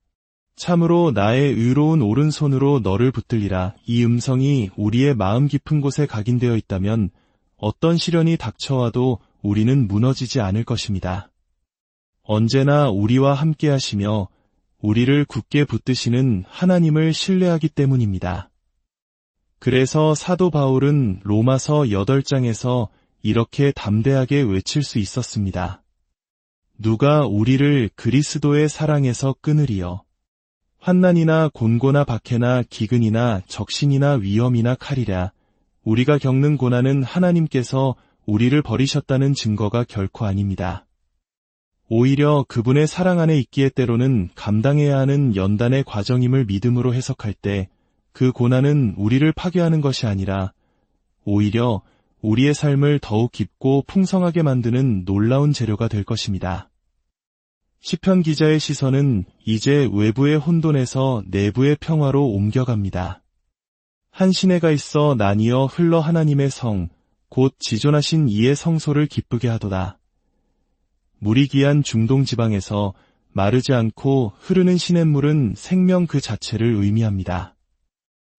Speaker 1: 참으로 나의 의로운 오른손으로 너를 붙들리라. 이 음성이 우리의 마음 깊은 곳에 각인되어 있다면 어떤 시련이 닥쳐와도 우리는 무너지지 않을 것입니다. 언제나 우리와 함께 하시며 우리를 굳게 붙드시는 하나님을 신뢰하기 때문입니다. 그래서 사도 바울은 로마서 8장에서 이렇게 담대하게 외칠 수 있었습니다. 누가 우리를 그리스도의 사랑에서 끊으리요. 환난이나 곤고나 박해나 기근이나 적신이나 위험이나 칼이라. 우리가 겪는 고난은 하나님께서 우리를 버리셨다는 증거가 결코 아닙니다. 오히려 그분의 사랑 안에 있기에 때로는 감당해야 하는 연단의 과정임을 믿음으로 해석할 때 그 고난은 우리를 파괴하는 것이 아니라 오히려 우리의 삶을 더욱 깊고 풍성하게 만드는 놀라운 재료가 될 것입니다. 시편 기자의 시선은 이제 외부의 혼돈에서 내부의 평화로 옮겨갑니다. 한 시내가 있어 나뉘어 흘러 하나님의 성, 곧 지존하신 이의 성소를 기쁘게 하도다. 물이 귀한 중동 지방에서 마르지 않고 흐르는 시냇물은 생명 그 자체를 의미합니다.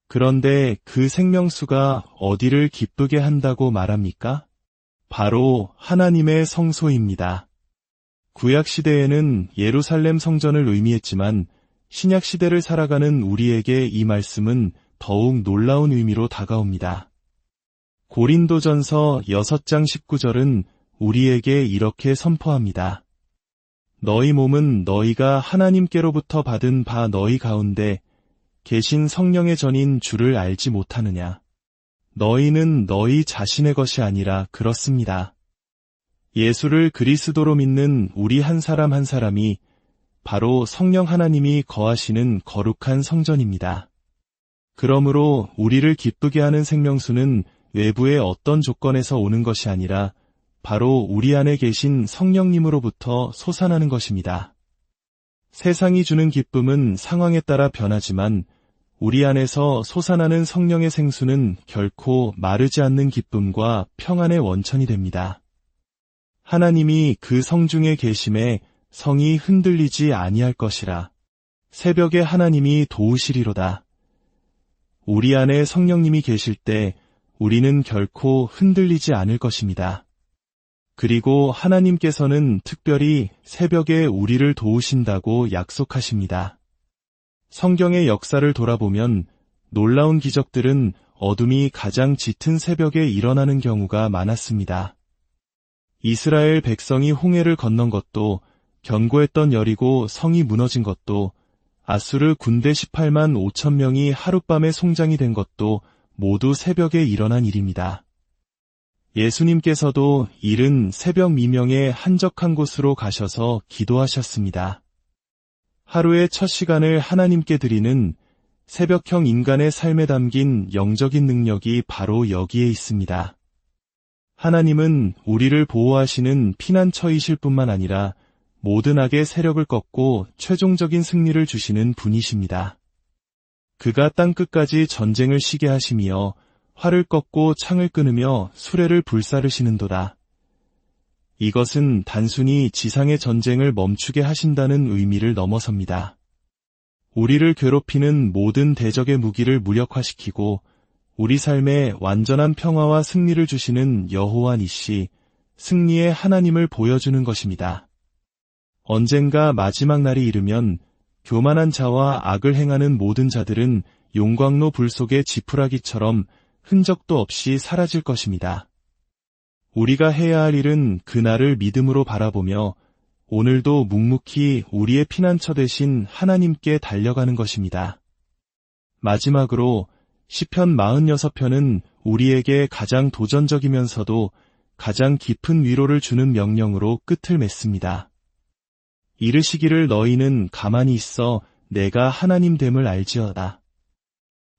Speaker 1: 그런데 그 생명수가 어디를 기쁘게 한다고 말합니까? 바로 하나님의 성소입니다. 구약시대에는 예루살렘 성전을 의미했지만 신약시대를 살아가는 우리에게 이 말씀은 더욱 놀라운 의미로 다가옵니다. 고린도전서 6장 19절은 우리에게 이렇게 선포합니다. 너희 몸은 너희가 하나님께로부터 받은 바 너희 가운데 계신 성령의 전인 주를 알지 못하느냐. 너희는 너희 자신의 것이 아니라 그렇습니다. 예수를 그리스도로 믿는 우리 한 사람 한 사람이 바로 성령 하나님이 거하시는 거룩한 성전입니다. 그러므로 우리를 기쁘게 하는 생명수는 외부의 어떤 조건에서 오는 것이 아니라 바로 우리 안에 계신 성령님으로부터 솟아나는 것입니다. 세상이 주는 기쁨은 상황에 따라 변하지만 우리 안에서 솟아나는 성령의 생수는 결코 마르지 않는 기쁨과 평안의 원천이 됩니다. 하나님이 그 성중에 계심에 성이 흔들리지 아니할 것이라. 새벽에 하나님이 도우시리로다. 우리 안에 성령님이 계실 때 우리는 결코 흔들리지 않을 것입니다. 그리고 하나님께서는 특별히 새벽에 우리를 도우신다고 약속하십니다. 성경의 역사를 돌아보면 놀라운 기적들은 어둠이 가장 짙은 새벽에 일어나는 경우가 많았습니다. 이스라엘 백성이 홍해를 건넌 것도, 견고했던 여리고 성이 무너진 것도, 아수르 군대 18만 5천 명이 하룻밤에 송장이 된 것도 모두 새벽에 일어난 일입니다. 예수님께서도 이른 새벽 미명에 한적한 곳으로 가셔서 기도하셨습니다. 하루의 첫 시간을 하나님께 드리는 새벽형 인간의 삶에 담긴 영적인 능력이 바로 여기에 있습니다. 하나님은 우리를 보호하시는 피난처이실 뿐만 아니라 모든 악의 세력을 꺾고 최종적인 승리를 주시는 분이십니다. 그가 땅끝까지 전쟁을 쉬게 하시며 활을 꺾고 창을 끊으며 수레를 불사르시는도다. 이것은 단순히 지상의 전쟁을 멈추게 하신다는 의미를 넘어섭니다. 우리를 괴롭히는 모든 대적의 무기를 무력화시키고 우리 삶에 완전한 평화와 승리를 주시는 여호와 니시, 승리의 하나님을 보여주는 것입니다. 언젠가 마지막 날이 이르면 교만한 자와 악을 행하는 모든 자들은 용광로 불 속의 지푸라기처럼 흔적도 없이 사라질 것입니다. 우리가 해야 할 일은 그날을 믿음으로 바라보며 오늘도 묵묵히 우리의 피난처 되신 하나님께 달려가는 것입니다. 마지막으로 시편 46편은 우리에게 가장 도전적이면서도 가장 깊은 위로를 주는 명령으로 끝을 맺습니다. 이르시기를 너희는 가만히 있어 내가 하나님됨을 알지어다.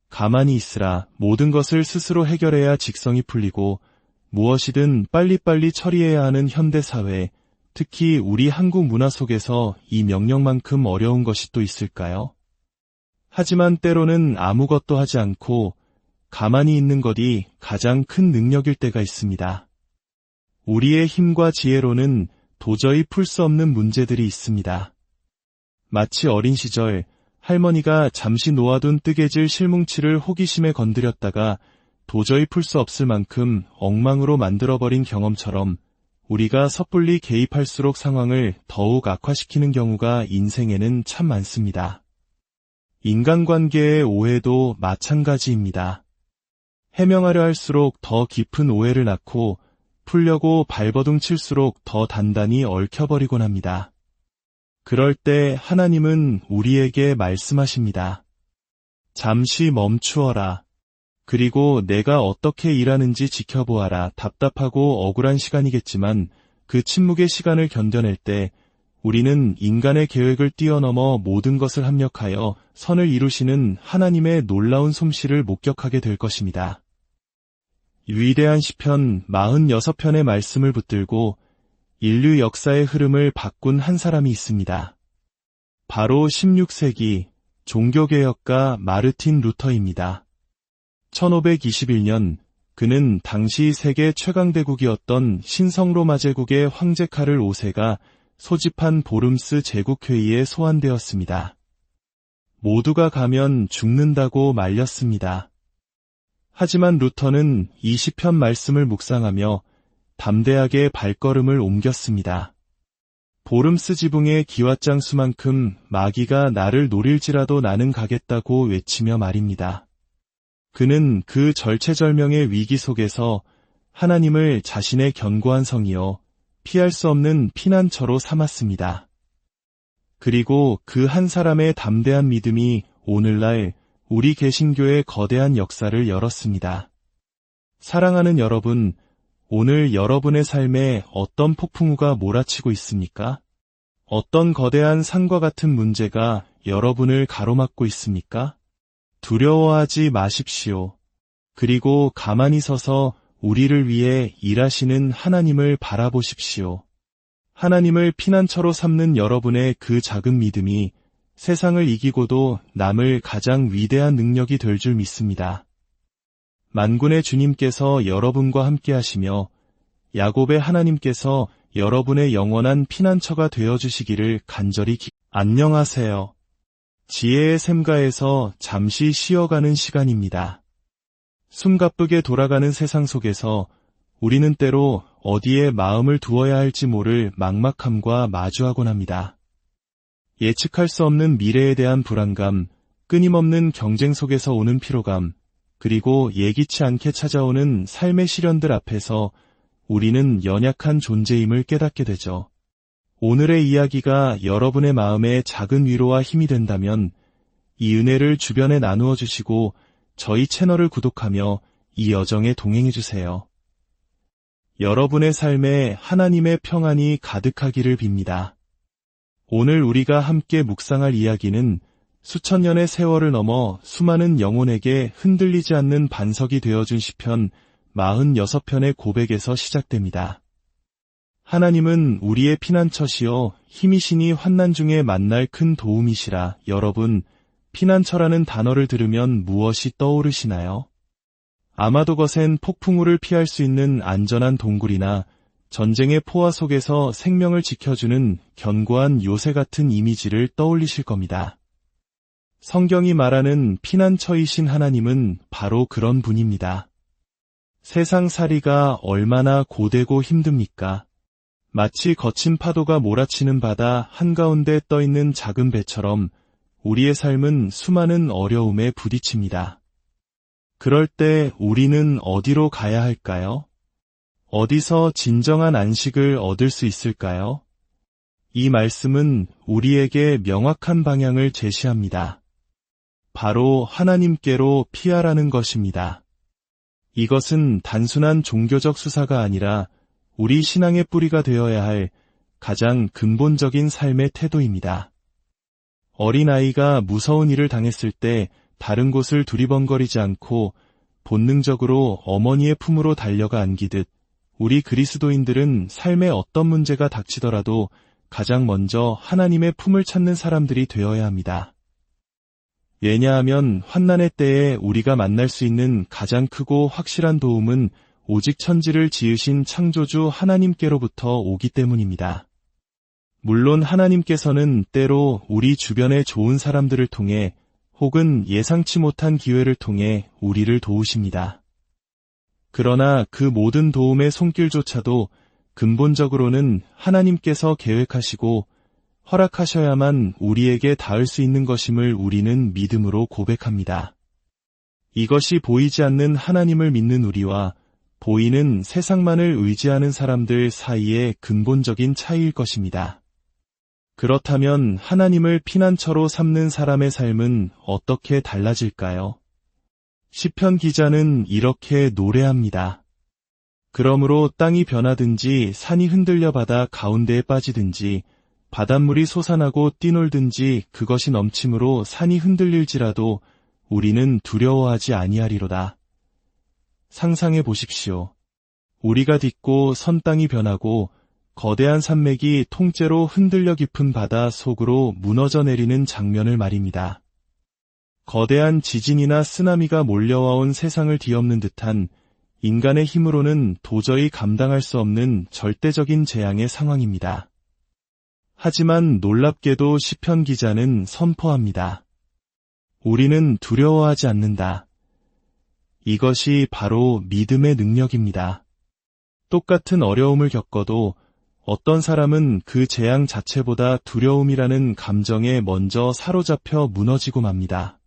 Speaker 1: 가만히 있으라. 모든 것을 스스로 해결해야 직성이 풀리고 무엇이든 빨리빨리 처리해야 하는 현대사회, 특히 우리 한국 문화 속에서 이 명령만큼 어려운 것이 또 있을까요? 하지만 때로는 아무것도 하지 않고 가만히 있는 것이 가장 큰 능력일 때가 있습니다. 우리의 힘과 지혜로는 도저히 풀 수 없는 문제들이 있습니다. 마치 어린 시절 할머니가 잠시 놓아둔 뜨개질 실뭉치를 호기심에 건드렸다가 도저히 풀 수 없을 만큼 엉망으로 만들어버린 경험처럼 우리가 섣불리 개입할수록 상황을 더욱 악화시키는 경우가 인생에는 참 많습니다. 인간관계의 오해도 마찬가지입니다. 해명하려 할수록 더 깊은 오해를 낳고 풀려고 발버둥 칠수록 더 단단히 얽혀버리곤 합니다. 그럴 때 하나님은 우리에게 말씀하십니다. 잠시 멈추어라. 그리고 내가 어떻게 일하는지 지켜보아라. 답답하고 억울한 시간이겠지만 그 침묵의 시간을 견뎌낼 때 우리는 인간의 계획을 뛰어넘어 모든 것을 합력하여 선을 이루시는 하나님의 놀라운 솜씨를 목격하게 될 것입니다. 위대한 시편 46편의 말씀을 붙들고 인류 역사의 흐름을 바꾼 한 사람이 있습니다. 바로 16세기 종교개혁가 마르틴 루터입니다. 1521년 그는 당시 세계 최강대국이었던 신성로마 제국의 황제 카를 5세가 소집한 보름스 제국회의에 소환되었습니다. 모두가 가면 죽는다고 말렸습니다. 하지만 루터는 이 시편 말씀을 묵상하며 담대하게 발걸음을 옮겼습니다. 보름스 지붕의 기왓장수만큼 마귀가 나를 노릴지라도 나는 가겠다고 외치며 말입니다. 그는 그 절체절명의 위기 속에서 하나님을 자신의 견고한 성이요 피할 수 없는 피난처로 삼았습니다. 그리고 그 한 사람의 담대한 믿음이 오늘날 우리 개신교의 거대한 역사를 열었습니다. 사랑하는 여러분, 오늘 여러분의 삶에 어떤 폭풍우가 몰아치고 있습니까? 어떤 거대한 산과 같은 문제가 여러분을 가로막고 있습니까? 두려워하지 마십시오. 그리고 가만히 서서 우리를 위해 일하시는 하나님을 바라보십시오. 하나님을 피난처로 삼는 여러분의 그 작은 믿음이 세상을 이기고도 남을 가장 위대한 능력이 될 줄 믿습니다. 만군의 주님께서 여러분과 함께 하시며 야곱의 하나님께서 여러분의 영원한 피난처가 되어주시기를 간절히 안녕하세요. 지혜의 샘가에서 잠시 쉬어가는 시간입니다. 숨가쁘게 돌아가는 세상 속에서 우리는 때로 어디에 마음을 두어야 할지 모를 막막함과 마주하곤 합니다. 예측할 수 없는 미래에 대한 불안감, 끊임없는 경쟁 속에서 오는 피로감, 그리고 예기치 않게 찾아오는 삶의 시련들 앞에서 우리는 연약한 존재임을 깨닫게 되죠. 오늘의 이야기가 여러분의 마음에 작은 위로와 힘이 된다면 이 은혜를 주변에 나누어 주시고 저희 채널을 구독하며 이 여정에 동행해 주세요. 여러분의 삶에 하나님의 평안이 가득하기를 빕니다. 오늘 우리가 함께 묵상할 이야기는 수천 년의 세월을 넘어 수많은 영혼에게 흔들리지 않는 반석이 되어준 시편 46편의 고백에서 시작됩니다. 하나님은 우리의 피난처시여 힘이시니 환난 중에 만날 큰 도움이시라. 여러분, 피난처라는 단어를 들으면 무엇이 떠오르시나요? 아마도 거센 폭풍우를 피할 수 있는 안전한 동굴이나 전쟁의 포화 속에서 생명을 지켜주는 견고한 요새 같은 이미지를 떠올리실 겁니다. 성경이 말하는 피난처이신 하나님은 바로 그런 분입니다. 세상살이가 얼마나 고되고 힘듭니까? 마치 거친 파도가 몰아치는 바다 한가운데 떠있는 작은 배처럼 우리의 삶은 수많은 어려움에 부딪힙니다. 그럴 때 우리는 어디로 가야 할까요? 어디서 진정한 안식을 얻을 수 있을까요? 이 말씀은 우리에게 명확한 방향을 제시합니다. 바로 하나님께로 피하라는 것입니다. 이것은 단순한 종교적 수사가 아니라 우리 신앙의 뿌리가 되어야 할 가장 근본적인 삶의 태도입니다. 어린아이가 무서운 일을 당했을 때 다른 곳을 두리번거리지 않고 본능적으로 어머니의 품으로 달려가 안기듯 우리 그리스도인들은 삶에 어떤 문제가 닥치더라도 가장 먼저 하나님의 품을 찾는 사람들이 되어야 합니다. 왜냐하면 환난의 때에 우리가 만날 수 있는 가장 크고 확실한 도움은 오직 천지를 지으신 창조주 하나님께로부터 오기 때문입니다. 물론 하나님께서는 때로 우리 주변의 좋은 사람들을 통해 혹은 예상치 못한 기회를 통해 우리를 도우십니다. 그러나 그 모든 도움의 손길조차도 근본적으로는 하나님께서 계획하시고 허락하셔야만 우리에게 닿을 수 있는 것임을 우리는 믿음으로 고백합니다. 이것이 보이지 않는 하나님을 믿는 우리와 보이는 세상만을 의지하는 사람들 사이의 근본적인 차이일 것입니다. 그렇다면 하나님을 피난처로 삼는 사람의 삶은 어떻게 달라질까요? 시편 기자는 이렇게 노래합니다. 그러므로 땅이 변하든지 산이 흔들려 바다 가운데에 빠지든지 바닷물이 솟아나고 뛰놀든지 그것이 넘침으로 산이 흔들릴지라도 우리는 두려워하지 아니하리로다. 상상해 보십시오. 우리가 딛고 선 땅이 변하고 거대한 산맥이 통째로 흔들려 깊은 바다 속으로 무너져 내리는 장면을 말입니다. 거대한 지진이나 쓰나미가 몰려와 온 세상을 뒤엎는 듯한 인간의 힘으로는 도저히 감당할 수 없는 절대적인 재앙의 상황입니다. 하지만 놀랍게도 시편 기자는 선포합니다. 우리는 두려워하지 않는다. 이것이 바로 믿음의 능력입니다. 똑같은 어려움을 겪어도 어떤 사람은 그 재앙 자체보다 두려움이라는 감정에 먼저 사로잡혀 무너지고 맙니다.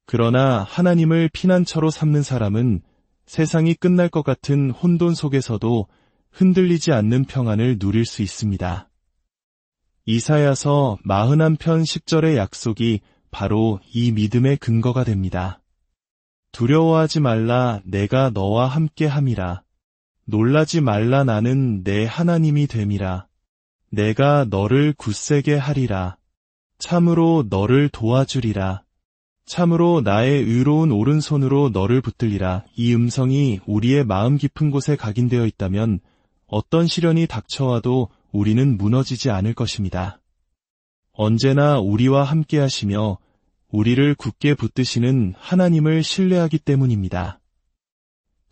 Speaker 1: 그러나 하나님을 피난처로 삼는 사람은 세상이 끝날 것 같은 혼돈 속에서도 흔들리지 않는 평안을 누릴 수 있습니다. 이사야서 41편 10절의 약속이 바로 이 믿음의 근거가 됩니다. 두려워하지 말라, 내가 너와 함께 함이라. 놀라지 말라, 나는 내 하나님이 됨이라. 내가 너를 굳세게 하리라. 참으로 너를 도와주리라. 참으로 나의 의로운 오른손으로 너를 붙들리라. 이 음성이 우리의 마음 깊은 곳에 각인되어 있다면 어떤 시련이 닥쳐와도 우리는 무너지지 않을 것입니다. 언제나 우리와 함께 하시며 우리를 굳게 붙드시는 하나님을 신뢰하기 때문입니다.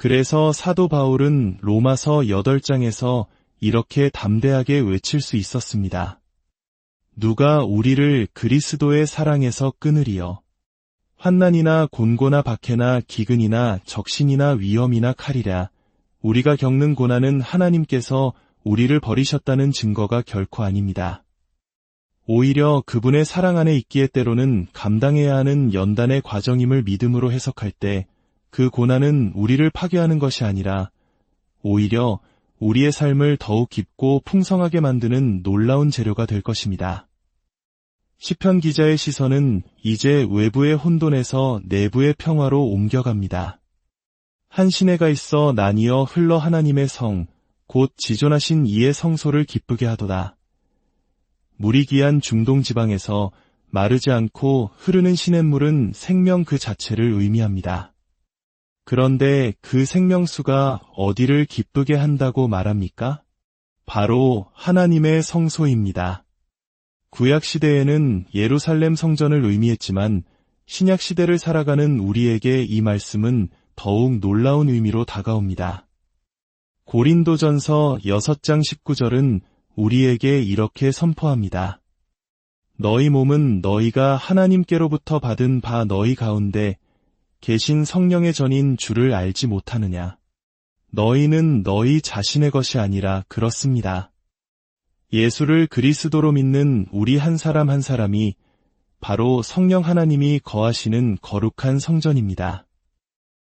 Speaker 1: 그래서 사도 바울은 로마서 8장에서 이렇게 담대하게 외칠 수 있었습니다. 누가 우리를 그리스도의 사랑에서 끊으리요. 환난이나 곤고나 박해나 기근이나 적신이나 위험이나 칼이라. 우리가 겪는 고난은 하나님께서 우리를 버리셨다는 증거가 결코 아닙니다. 오히려 그분의 사랑 안에 있기에 때로는 감당해야 하는 연단의 과정임을 믿음으로 해석할 때 그 고난은 우리를 파괴하는 것이 아니라 오히려 우리의 삶을 더욱 깊고 풍성하게 만드는 놀라운 재료가 될 것입니다. 시편 기자의 시선은 이제 외부의 혼돈에서 내부의 평화로 옮겨갑니다. 한 시내가 있어 나뉘어 흘러 하나님의 성, 곧 지존하신 이의 성소를 기쁘게 하도다. 물이 기한 중동 지방에서 마르지 않고 흐르는 시냇물은 생명 그 자체를 의미합니다. 그런데 그 생명수가 어디를 기쁘게 한다고 말합니까? 바로 하나님의 성소입니다. 구약시대에는 예루살렘 성전을 의미했지만 신약시대를 살아가는 우리에게 이 말씀은 더욱 놀라운 의미로 다가옵니다. 고린도전서 6장 19절은 우리에게 이렇게 선포합니다. 너희 몸은 너희가 하나님께로부터 받은 바 너희 가운데 계신 성령의 전인 주를 알지 못하느냐. 너희는 너희 자신의 것이 아니라 그렇습니다. 예수를 그리스도로 믿는 우리 한 사람 한 사람이 바로 성령 하나님이 거하시는 거룩한 성전입니다.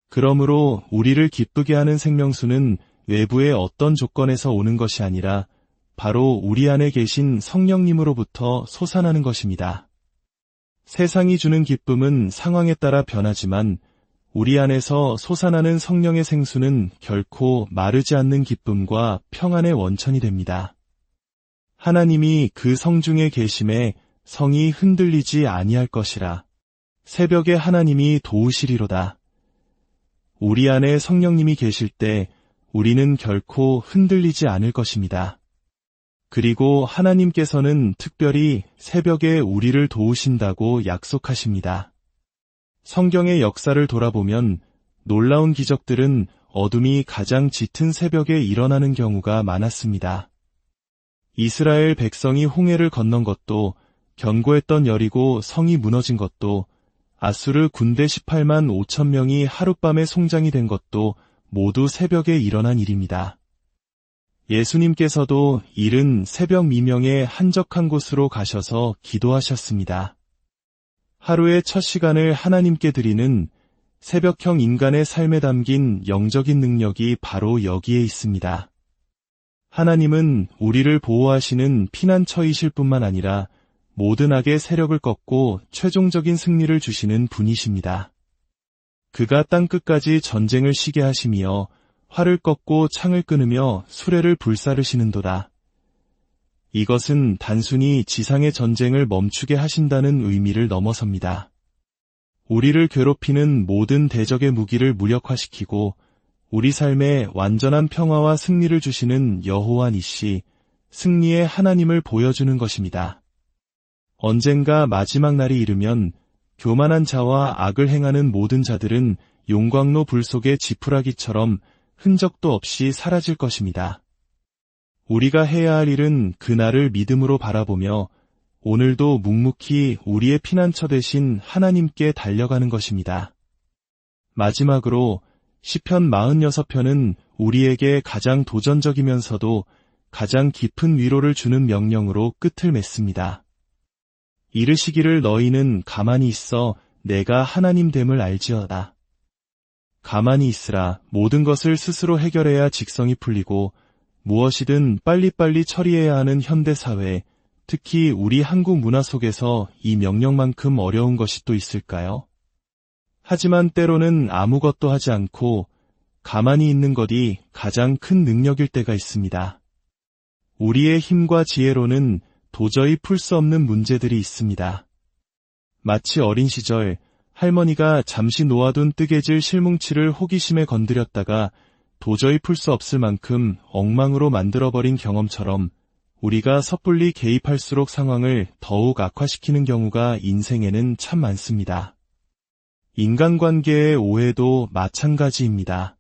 Speaker 1: 그러므로 우리를 기쁘게 하는 생명수는 외부의 어떤 조건에서 오는 것이 아니라 바로 우리 안에 계신 성령님으로부터 솟아나는 것입니다. 세상이 주는 기쁨은 상황에 따라 변하지만 우리 안에서 솟아나는 성령의 생수는 결코 마르지 않는 기쁨과 평안의 원천이 됩니다. 하나님이 그 성중에 계심에 성이 흔들리지 아니할 것이라. 새벽에 하나님이 도우시리로다. 우리 안에 성령님이 계실 때 우리는 결코 흔들리지 않을 것입니다. 그리고 하나님께서는 특별히 새벽에 우리를 도우신다고 약속하십니다. 성경의 역사를 돌아보면 놀라운 기적들은 어둠이 가장 짙은 새벽에 일어나는 경우가 많았습니다. 이스라엘 백성이 홍해를 건넌 것도, 견고했던 여리고 성이 무너진 것도, 아수르 군대 18만 5천 명이 하룻밤에 송장이 된 것도 모두 새벽에 일어난 일입니다. 예수님께서도 이른 새벽 미명에 한적한 곳으로 가셔서 기도하셨습니다. 하루의 첫 시간을 하나님께 드리는 새벽형 인간의 삶에 담긴 영적인 능력이 바로 여기에 있습니다. 하나님은 우리를 보호하시는 피난처이실 뿐만 아니라 모든 악의 세력을 꺾고 최종적인 승리를 주시는 분이십니다. 그가 땅끝까지 전쟁을 쉬게 하시며 활을 꺾고 창을 끊으며 수레를 불사르시는도다. 이것은 단순히 지상의 전쟁을 멈추게 하신다는 의미를 넘어섭니다. 우리를 괴롭히는 모든 대적의 무기를 무력화시키고 우리 삶에 완전한 평화와 승리를 주시는 여호와 니시, 승리의 하나님을 보여주는 것입니다. 언젠가 마지막 날이 이르면 교만한 자와 악을 행하는 모든 자들은 용광로 불 속의 지푸라기처럼 흔적도 없이 사라질 것입니다. 우리가 해야 할 일은 그날을 믿음으로 바라보며 오늘도 묵묵히 우리의 피난처 되신 하나님께 달려가는 것입니다. 마지막으로 시편 46편은 우리에게 가장 도전적이면서도 가장 깊은 위로를 주는 명령으로 끝을 맺습니다. 이르시기를 너희는 가만히 있어 내가 하나님됨을 알지어다. 가만히 있으라. 모든 것을 스스로 해결해야 직성이 풀리고 무엇이든 빨리빨리 처리해야 하는 현대사회, 특히 우리 한국 문화 속에서 이 명령만큼 어려운 것이 또 있을까요? 하지만 때로는 아무것도 하지 않고 가만히 있는 것이 가장 큰 능력일 때가 있습니다. 우리의 힘과 지혜로는 도저히 풀 수 없는 문제들이 있습니다. 마치 어린 시절 할머니가 잠시 놓아둔 뜨개질 실뭉치를 호기심에 건드렸다가 도저히 풀 수 없을 만큼 엉망으로 만들어버린 경험처럼 우리가 섣불리 개입할수록 상황을 더욱 악화시키는 경우가 인생에는 참 많습니다. 인간관계의 오해도 마찬가지입니다.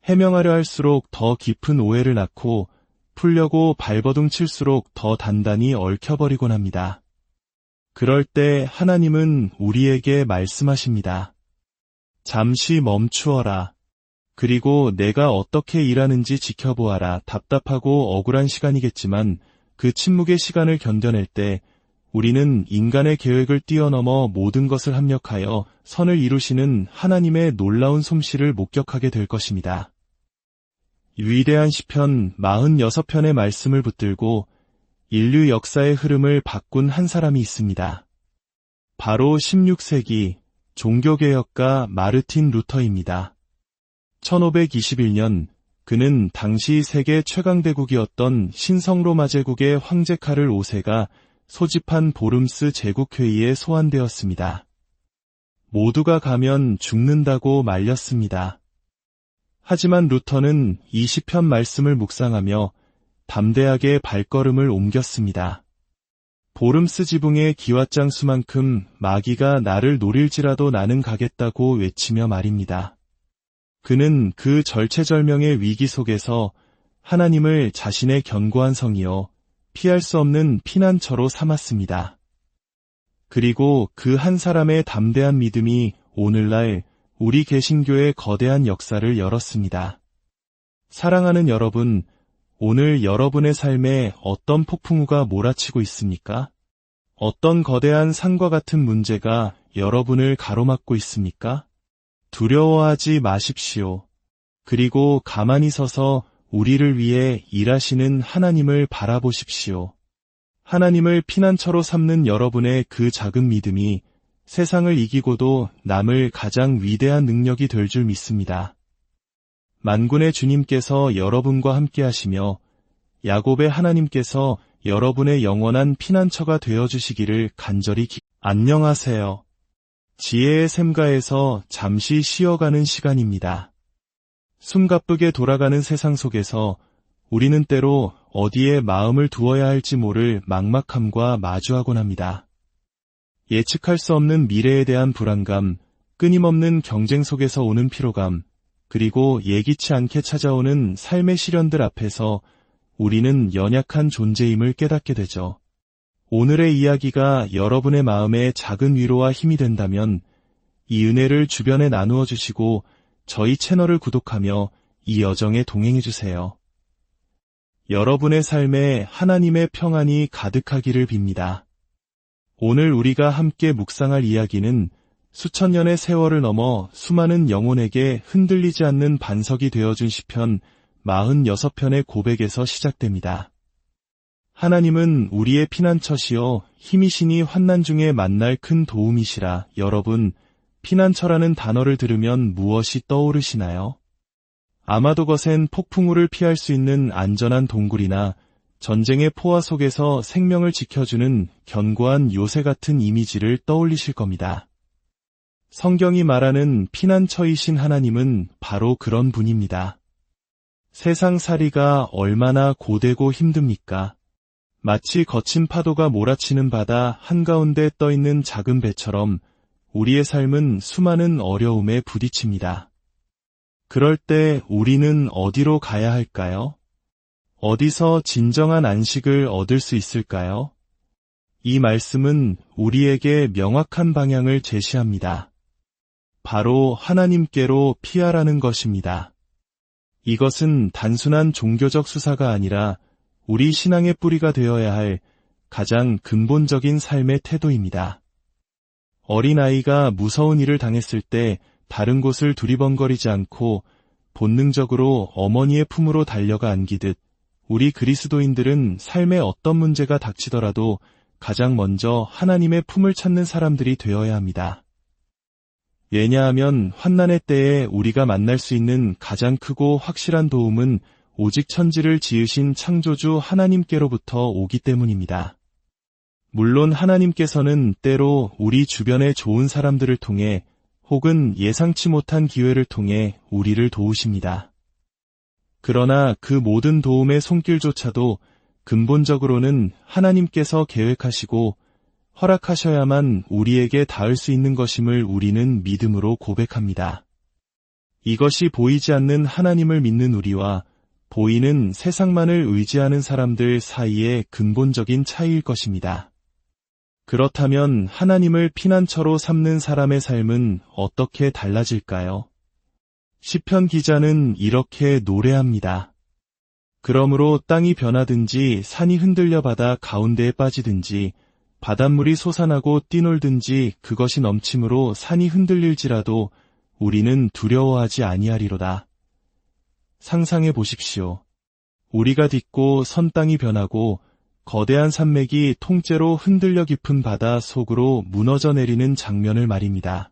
Speaker 1: 해명하려 할수록 더 깊은 오해를 낳고 풀려고 발버둥 칠수록 더 단단히 얽혀버리곤 합니다. 그럴 때 하나님은 우리에게 말씀하십니다. 잠시 멈추어라. 그리고 내가 어떻게 일하는지 지켜보아라. 답답하고 억울한 시간이겠지만 그 침묵의 시간을 견뎌낼 때 우리는 인간의 계획을 뛰어넘어 모든 것을 합력하여 선을 이루시는 하나님의 놀라운 솜씨를 목격하게 될 것입니다. 위대한 시편 46편의 말씀을 붙들고 인류 역사의 흐름을 바꾼 한 사람이 있습니다. 바로 16세기 종교개혁가 마르틴 루터입니다. 1521년 그는 당시 세계 최강대국이었던 신성로마 제국의 황제 카를 5세가 소집한 보름스 제국회의에 소환되었습니다. 모두가 가면 죽는다고 말렸습니다. 하지만 루터는 이 시편 말씀을 묵상하며 담대하게 발걸음을 옮겼습니다. 보름스 지붕의 기왓장수만큼 마귀가 나를 노릴지라도 나는 가겠다고 외치며 말입니다. 그는 그 절체절명의 위기 속에서 하나님을 자신의 견고한 성이요 피할 수 없는 피난처로 삼았습니다. 그리고 그 한 사람의 담대한 믿음이 오늘날 우리 개신교의 거대한 역사를 열었습니다. 사랑하는 여러분, 오늘 여러분의 삶에 어떤 폭풍우가 몰아치고 있습니까? 어떤 거대한 산과 같은 문제가 여러분을 가로막고 있습니까? 두려워하지 마십시오. 그리고 가만히 서서 우리를 위해 일하시는 하나님을 바라보십시오. 하나님을 피난처로 삼는 여러분의 그 작은 믿음이 세상을 이기고도 남을 가장 위대한 능력이 될 줄 믿습니다. 만군의 주님께서 여러분과 함께 하시며 야곱의 하나님께서 여러분의 영원한 피난처가 되어주시기를 간절히 안녕하세요. 지혜의 샘가에서 잠시 쉬어가는 시간입니다. 숨가쁘게 돌아가는 세상 속에서 우리는 때로 어디에 마음을 두어야 할지 모를 막막함과 마주하곤 합니다. 예측할 수 없는 미래에 대한 불안감, 끊임없는 경쟁 속에서 오는 피로감, 그리고 예기치 않게 찾아오는 삶의 시련들 앞에서 우리는 연약한 존재임을 깨닫게 되죠. 오늘의 이야기가 여러분의 마음에 작은 위로와 힘이 된다면 이 은혜를 주변에 나누어 주시고 저희 채널을 구독하며 이 여정에 동행해 주세요. 여러분의 삶에 하나님의 평안이 가득하기를 빕니다. 오늘 우리가 함께 묵상할 이야기는 수천 년의 세월을 넘어 수많은 영혼에게 흔들리지 않는 반석이 되어준 시편 46편의 고백에서 시작됩니다. 하나님은 우리의 피난처시요 힘이시니 환난 중에 만날 큰 도움이시라. 여러분, 피난처라는 단어를 들으면 무엇이 떠오르시나요? 아마도 거센 폭풍우를 피할 수 있는 안전한 동굴이나 전쟁의 포화 속에서 생명을 지켜주는 견고한 요새 같은 이미지를 떠올리실 겁니다. 성경이 말하는 피난처이신 하나님은 바로 그런 분입니다. 세상살이가 얼마나 고되고 힘듭니까? 마치 거친 파도가 몰아치는 바다 한가운데 떠있는 작은 배처럼 우리의 삶은 수많은 어려움에 부딪힙니다. 그럴 때 우리는 어디로 가야 할까요? 어디서 진정한 안식을 얻을 수 있을까요? 이 말씀은 우리에게 명확한 방향을 제시합니다. 바로 하나님께로 피하라는 것입니다. 이것은 단순한 종교적 수사가 아니라 우리 신앙의 뿌리가 되어야 할 가장 근본적인 삶의 태도입니다. 어린아이가 무서운 일을 당했을 때 다른 곳을 두리번거리지 않고 본능적으로 어머니의 품으로 달려가 안기듯 우리 그리스도인들은 삶에 어떤 문제가 닥치더라도 가장 먼저 하나님의 품을 찾는 사람들이 되어야 합니다. 왜냐하면 환난의 때에 우리가 만날 수 있는 가장 크고 확실한 도움은 오직 천지를 지으신 창조주 하나님께로부터 오기 때문입니다. 물론 하나님께서는 때로 우리 주변의 좋은 사람들을 통해 혹은 예상치 못한 기회를 통해 우리를 도우십니다. 그러나 그 모든 도움의 손길조차도 근본적으로는 하나님께서 계획하시고 허락하셔야만 우리에게 닿을 수 있는 것임을 우리는 믿음으로 고백합니다. 이것이 보이지 않는 하나님을 믿는 우리와 보이는 세상만을 의지하는 사람들 사이의 근본적인 차이일 것입니다. 그렇다면 하나님을 피난처로 삼는 사람의 삶은 어떻게 달라질까요? 시편 기자는 이렇게 노래합니다. 그러므로 땅이 변하든지 산이 흔들려 바다 가운데에 빠지든지 바닷물이 솟아나고 뛰놀든지 그것이 넘침으로 산이 흔들릴지라도 우리는 두려워하지 아니하리로다. 상상해 보십시오. 우리가 딛고 선 땅이 변하고 거대한 산맥이 통째로 흔들려 깊은 바다 속으로 무너져 내리는 장면을 말입니다.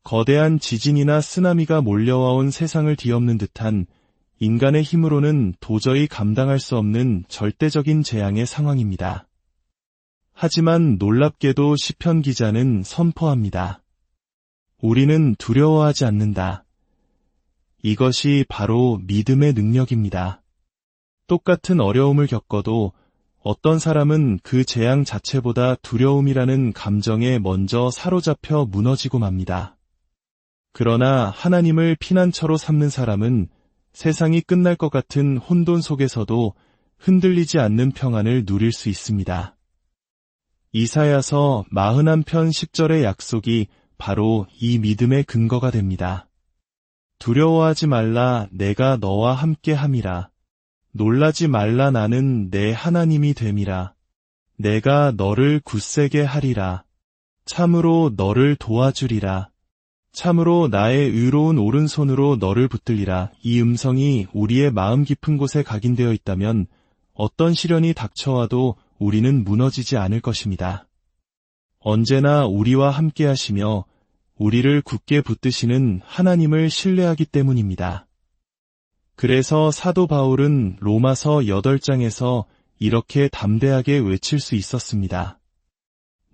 Speaker 1: 거대한 지진이나 쓰나미가 몰려와온 세상을 뒤엎는 듯한 인간의 힘으로는 도저히 감당할 수 없는 절대적인 재앙의 상황입니다. 하지만 놀랍게도 시편 기자는 선포합니다. 우리는 두려워하지 않는다. 이것이 바로 믿음의 능력입니다. 똑같은 어려움을 겪어도 어떤 사람은 그 재앙 자체보다 두려움이라는 감정에 먼저 사로잡혀 무너지고 맙니다. 그러나 하나님을 피난처로 삼는 사람은 세상이 끝날 것 같은 혼돈 속에서도 흔들리지 않는 평안을 누릴 수 있습니다. 이사야서 41편 10절의 약속이 바로 이 믿음의 근거가 됩니다. 두려워하지 말라 내가 너와 함께 함이라. 놀라지 말라 나는 내 하나님이 됨이라. 내가 너를 굳세게 하리라. 참으로 너를 도와주리라. 참으로 나의 의로운 오른손으로 너를 붙들리라. 이 음성이 우리의 마음 깊은 곳에 각인되어 있다면 어떤 시련이 닥쳐와도 우리는 무너지지 않을 것입니다. 언제나 우리와 함께 하시며 우리를 굳게 붙드시는 하나님을 신뢰하기 때문입니다. 그래서 사도 바울은 로마서 8장에서 이렇게 담대하게 외칠 수 있었습니다.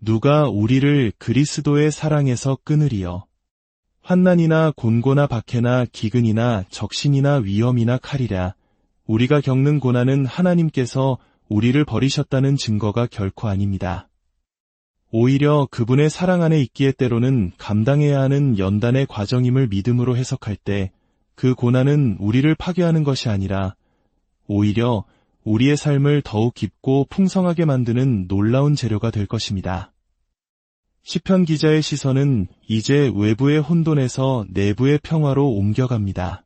Speaker 1: 누가 우리를 그리스도의 사랑에서 끊으리요. 환난이나 곤고나 박해나 기근이나 적신이나 위험이나 칼이라. 우리가 겪는 고난은 하나님께서 우리를 버리셨다는 증거가 결코 아닙니다. 오히려 그분의 사랑 안에 있기에 때로는 감당해야 하는 연단의 과정임을 믿음으로 해석할 때 그 고난은 우리를 파괴하는 것이 아니라 오히려 우리의 삶을 더욱 깊고 풍성하게 만드는 놀라운 재료가 될 것입니다. 시편 기자의 시선은 이제 외부의 혼돈에서 내부의 평화로 옮겨갑니다.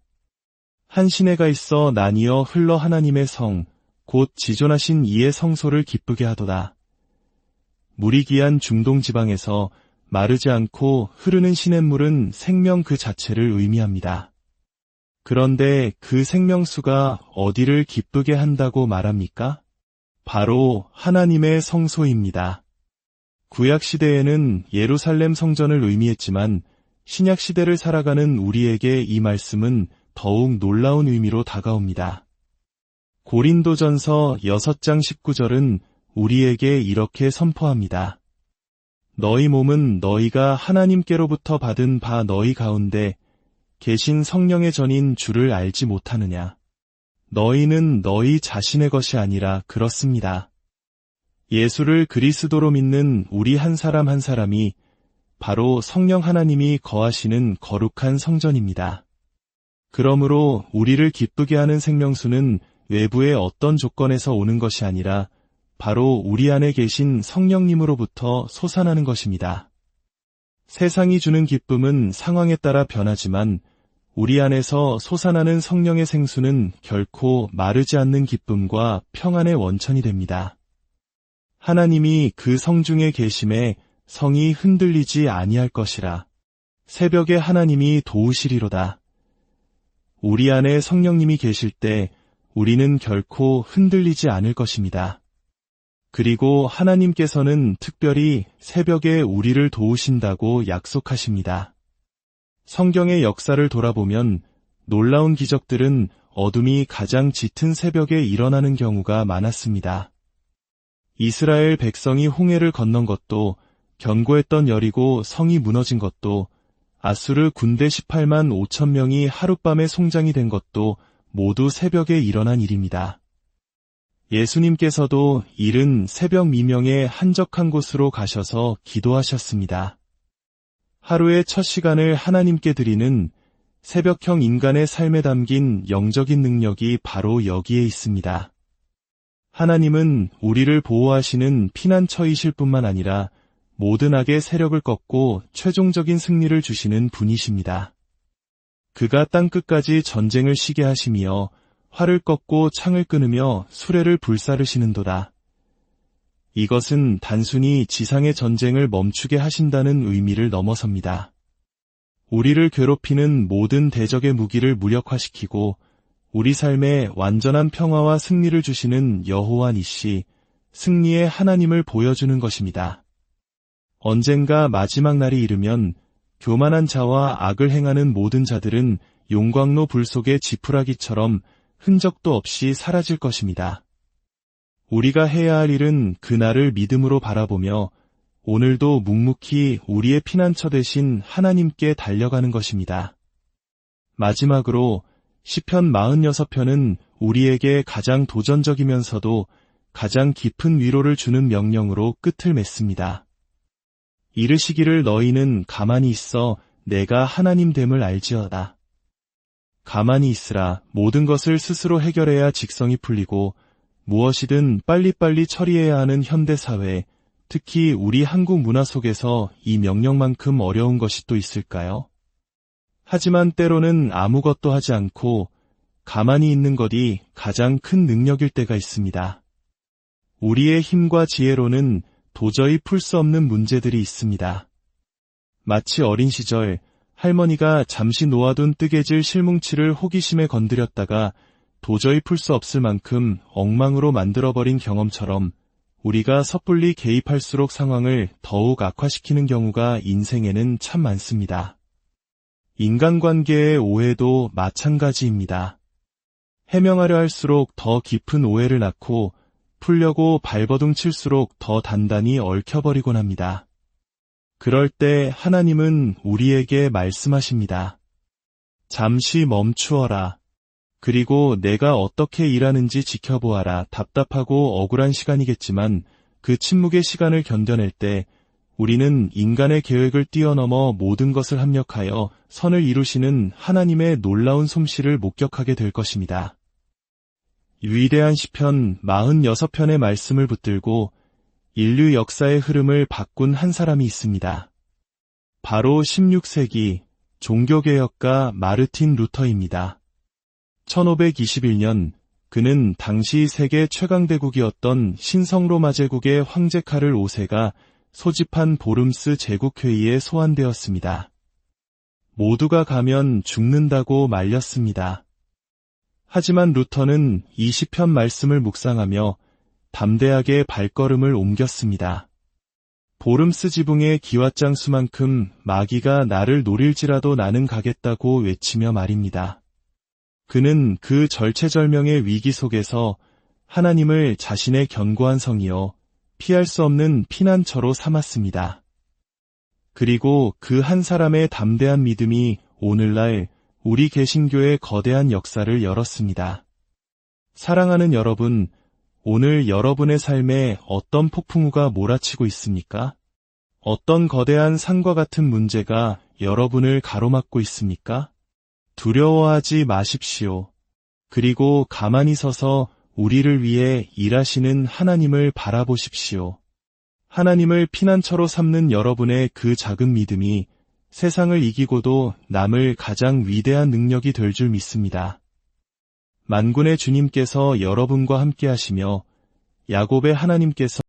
Speaker 1: 한 시내가 있어 나뉘어 흘러 하나님의 성, 곧 지존하신 이의 성소를 기쁘게 하도다. 물이 기한 중동 지방에서 마르지 않고 흐르는 시냇물은 생명 그 자체를 의미합니다. 그런데 그 생명수가 어디를 기쁘게 한다고 말합니까? 바로 하나님의 성소입니다. 구약시대에는 예루살렘 성전을 의미했지만 신약시대를 살아가는 우리에게 이 말씀은 더욱 놀라운 의미로 다가옵니다. 고린도전서 6장 19절은 우리에게 이렇게 선포합니다. 너희 몸은 너희가 하나님께로부터 받은 바 너희 가운데 계신 성령의 전인 주를 알지 못하느냐. 너희는 너희 자신의 것이 아니라 그렇습니다. 예수를 그리스도로 믿는 우리 한 사람 한 사람이 바로 성령 하나님이 거하시는 거룩한 성전입니다. 그러므로 우리를 기쁘게 하는 생명수는 외부의 어떤 조건에서 오는 것이 아니라 바로 우리 안에 계신 성령님으로부터 솟아나는 것입니다. 세상이 주는 기쁨은 상황에 따라 변하지만 우리 안에서 솟아나는 성령의 생수는 결코 마르지 않는 기쁨과 평안의 원천이 됩니다. 하나님이 그 성중에 계심에 성이 흔들리지 아니할 것이라. 새벽에 하나님이 도우시리로다. 우리 안에 성령님이 계실 때 우리는 결코 흔들리지 않을 것입니다. 그리고 하나님께서는 특별히 새벽에 우리를 도우신다고 약속하십니다. 성경의 역사를 돌아보면 놀라운 기적들은 어둠이 가장 짙은 새벽에 일어나는 경우가 많았습니다. 이스라엘 백성이 홍해를 건넌 것도, 견고했던 여리고 성이 무너진 것도, 아수르 군대 18만 5천 명이 하룻밤에 송장이 된 것도 모두 새벽에 일어난 일입니다. 예수님께서도 이른 새벽 미명에 한적한 곳으로 가셔서 기도하셨습니다. 하루의 첫 시간을 하나님께 드리는 새벽형 인간의 삶에 담긴 영적인 능력이 바로 여기에 있습니다. 하나님은 우리를 보호하시는 피난처이실 뿐만 아니라 모든 악의 세력을 꺾고 최종적인 승리를 주시는 분이십니다. 그가 땅끝까지 전쟁을 쉬게 하시며 활을 꺾고 창을 끊으며 수레를 불사르시는도다. 이것은 단순히 지상의 전쟁을 멈추게 하신다는 의미를 넘어섭니다. 우리를 괴롭히는 모든 대적의 무기를 무력화시키고 우리 삶에 완전한 평화와 승리를 주시는 여호와 니시, 승리의 하나님을 보여주는 것입니다. 언젠가 마지막 날이 이르면 교만한 자와 악을 행하는 모든 자들은 용광로 불 속의 지푸라기처럼 흔적도 없이 사라질 것입니다. 우리가 해야 할 일은 그날을 믿음으로 바라보며 오늘도 묵묵히 우리의 피난처 되신 하나님께 달려가는 것입니다. 마지막으로 시편 46편은 우리에게 가장 도전적이면서도 가장 깊은 위로를 주는 명령으로 끝을 맺습니다. 이르시기를 너희는 가만히 있어 내가 하나님 됨을 알지어다. 가만히 있으라. 모든 것을 스스로 해결해야 직성이 풀리고 무엇이든 빨리빨리 처리해야 하는 현대사회, 특히 우리 한국 문화 속에서 이 명령만큼 어려운 것이 또 있을까요? 하지만 때로는 아무것도 하지 않고 가만히 있는 것이 가장 큰 능력일 때가 있습니다. 우리의 힘과 지혜로는 도저히 풀 수 없는 문제들이 있습니다. 마치 어린 시절 할머니가 잠시 놓아둔 뜨개질 실뭉치를 호기심에 건드렸다가 도저히 풀 수 없을 만큼 엉망으로 만들어버린 경험처럼 우리가 섣불리 개입할수록 상황을 더욱 악화시키는 경우가 인생에는 참 많습니다. 인간관계의 오해도 마찬가지입니다. 해명하려 할수록 더 깊은 오해를 낳고 풀려고 발버둥 칠수록 더 단단히 얽혀버리곤 합니다. 그럴 때 하나님은 우리에게 말씀하십니다. 잠시 멈추어라. 그리고 내가 어떻게 일하는지 지켜보아라. 답답하고 억울한 시간이겠지만 그 침묵의 시간을 견뎌낼 때 우리는 인간의 계획을 뛰어넘어 모든 것을 합력하여 선을 이루시는 하나님의 놀라운 솜씨를 목격하게 될 것입니다. 위대한 시편 46편의 말씀을 붙들고 인류 역사의 흐름을 바꾼 한 사람이 있습니다. 바로 16세기 종교개혁가 마르틴 루터입니다. 1521년 그는 당시 세계 최강대국이었던 신성로마 제국의 황제 카를 5세가 소집한 보름스 제국회의에 소환되었습니다. 모두가 가면 죽는다고 말렸습니다. 하지만 루터는 이 시편 말씀을 묵상하며 담대하게 발걸음을 옮겼습니다. 보름스 지붕의 기왓장수만큼 마귀가 나를 노릴지라도 나는 가겠다고 외치며 말입니다. 그는 그 절체절명의 위기 속에서 하나님을 자신의 견고한 성이요 피할 수 없는 피난처로 삼았습니다. 그리고 그 한 사람의 담대한 믿음이 오늘날 우리 개신교의 거대한 역사를 열었습니다. 사랑하는 여러분, 오늘 여러분의 삶에 어떤 폭풍우가 몰아치고 있습니까? 어떤 거대한 산과 같은 문제가 여러분을 가로막고 있습니까? 두려워하지 마십시오. 그리고 가만히 서서 우리를 위해 일하시는 하나님을 바라보십시오. 하나님을 피난처로 삼는 여러분의 그 작은 믿음이 세상을 이기고도 남을 가장 위대한 능력이 될 줄 믿습니다. 만군의 주님께서 여러분과 함께 하시며 야곱의 하나님께서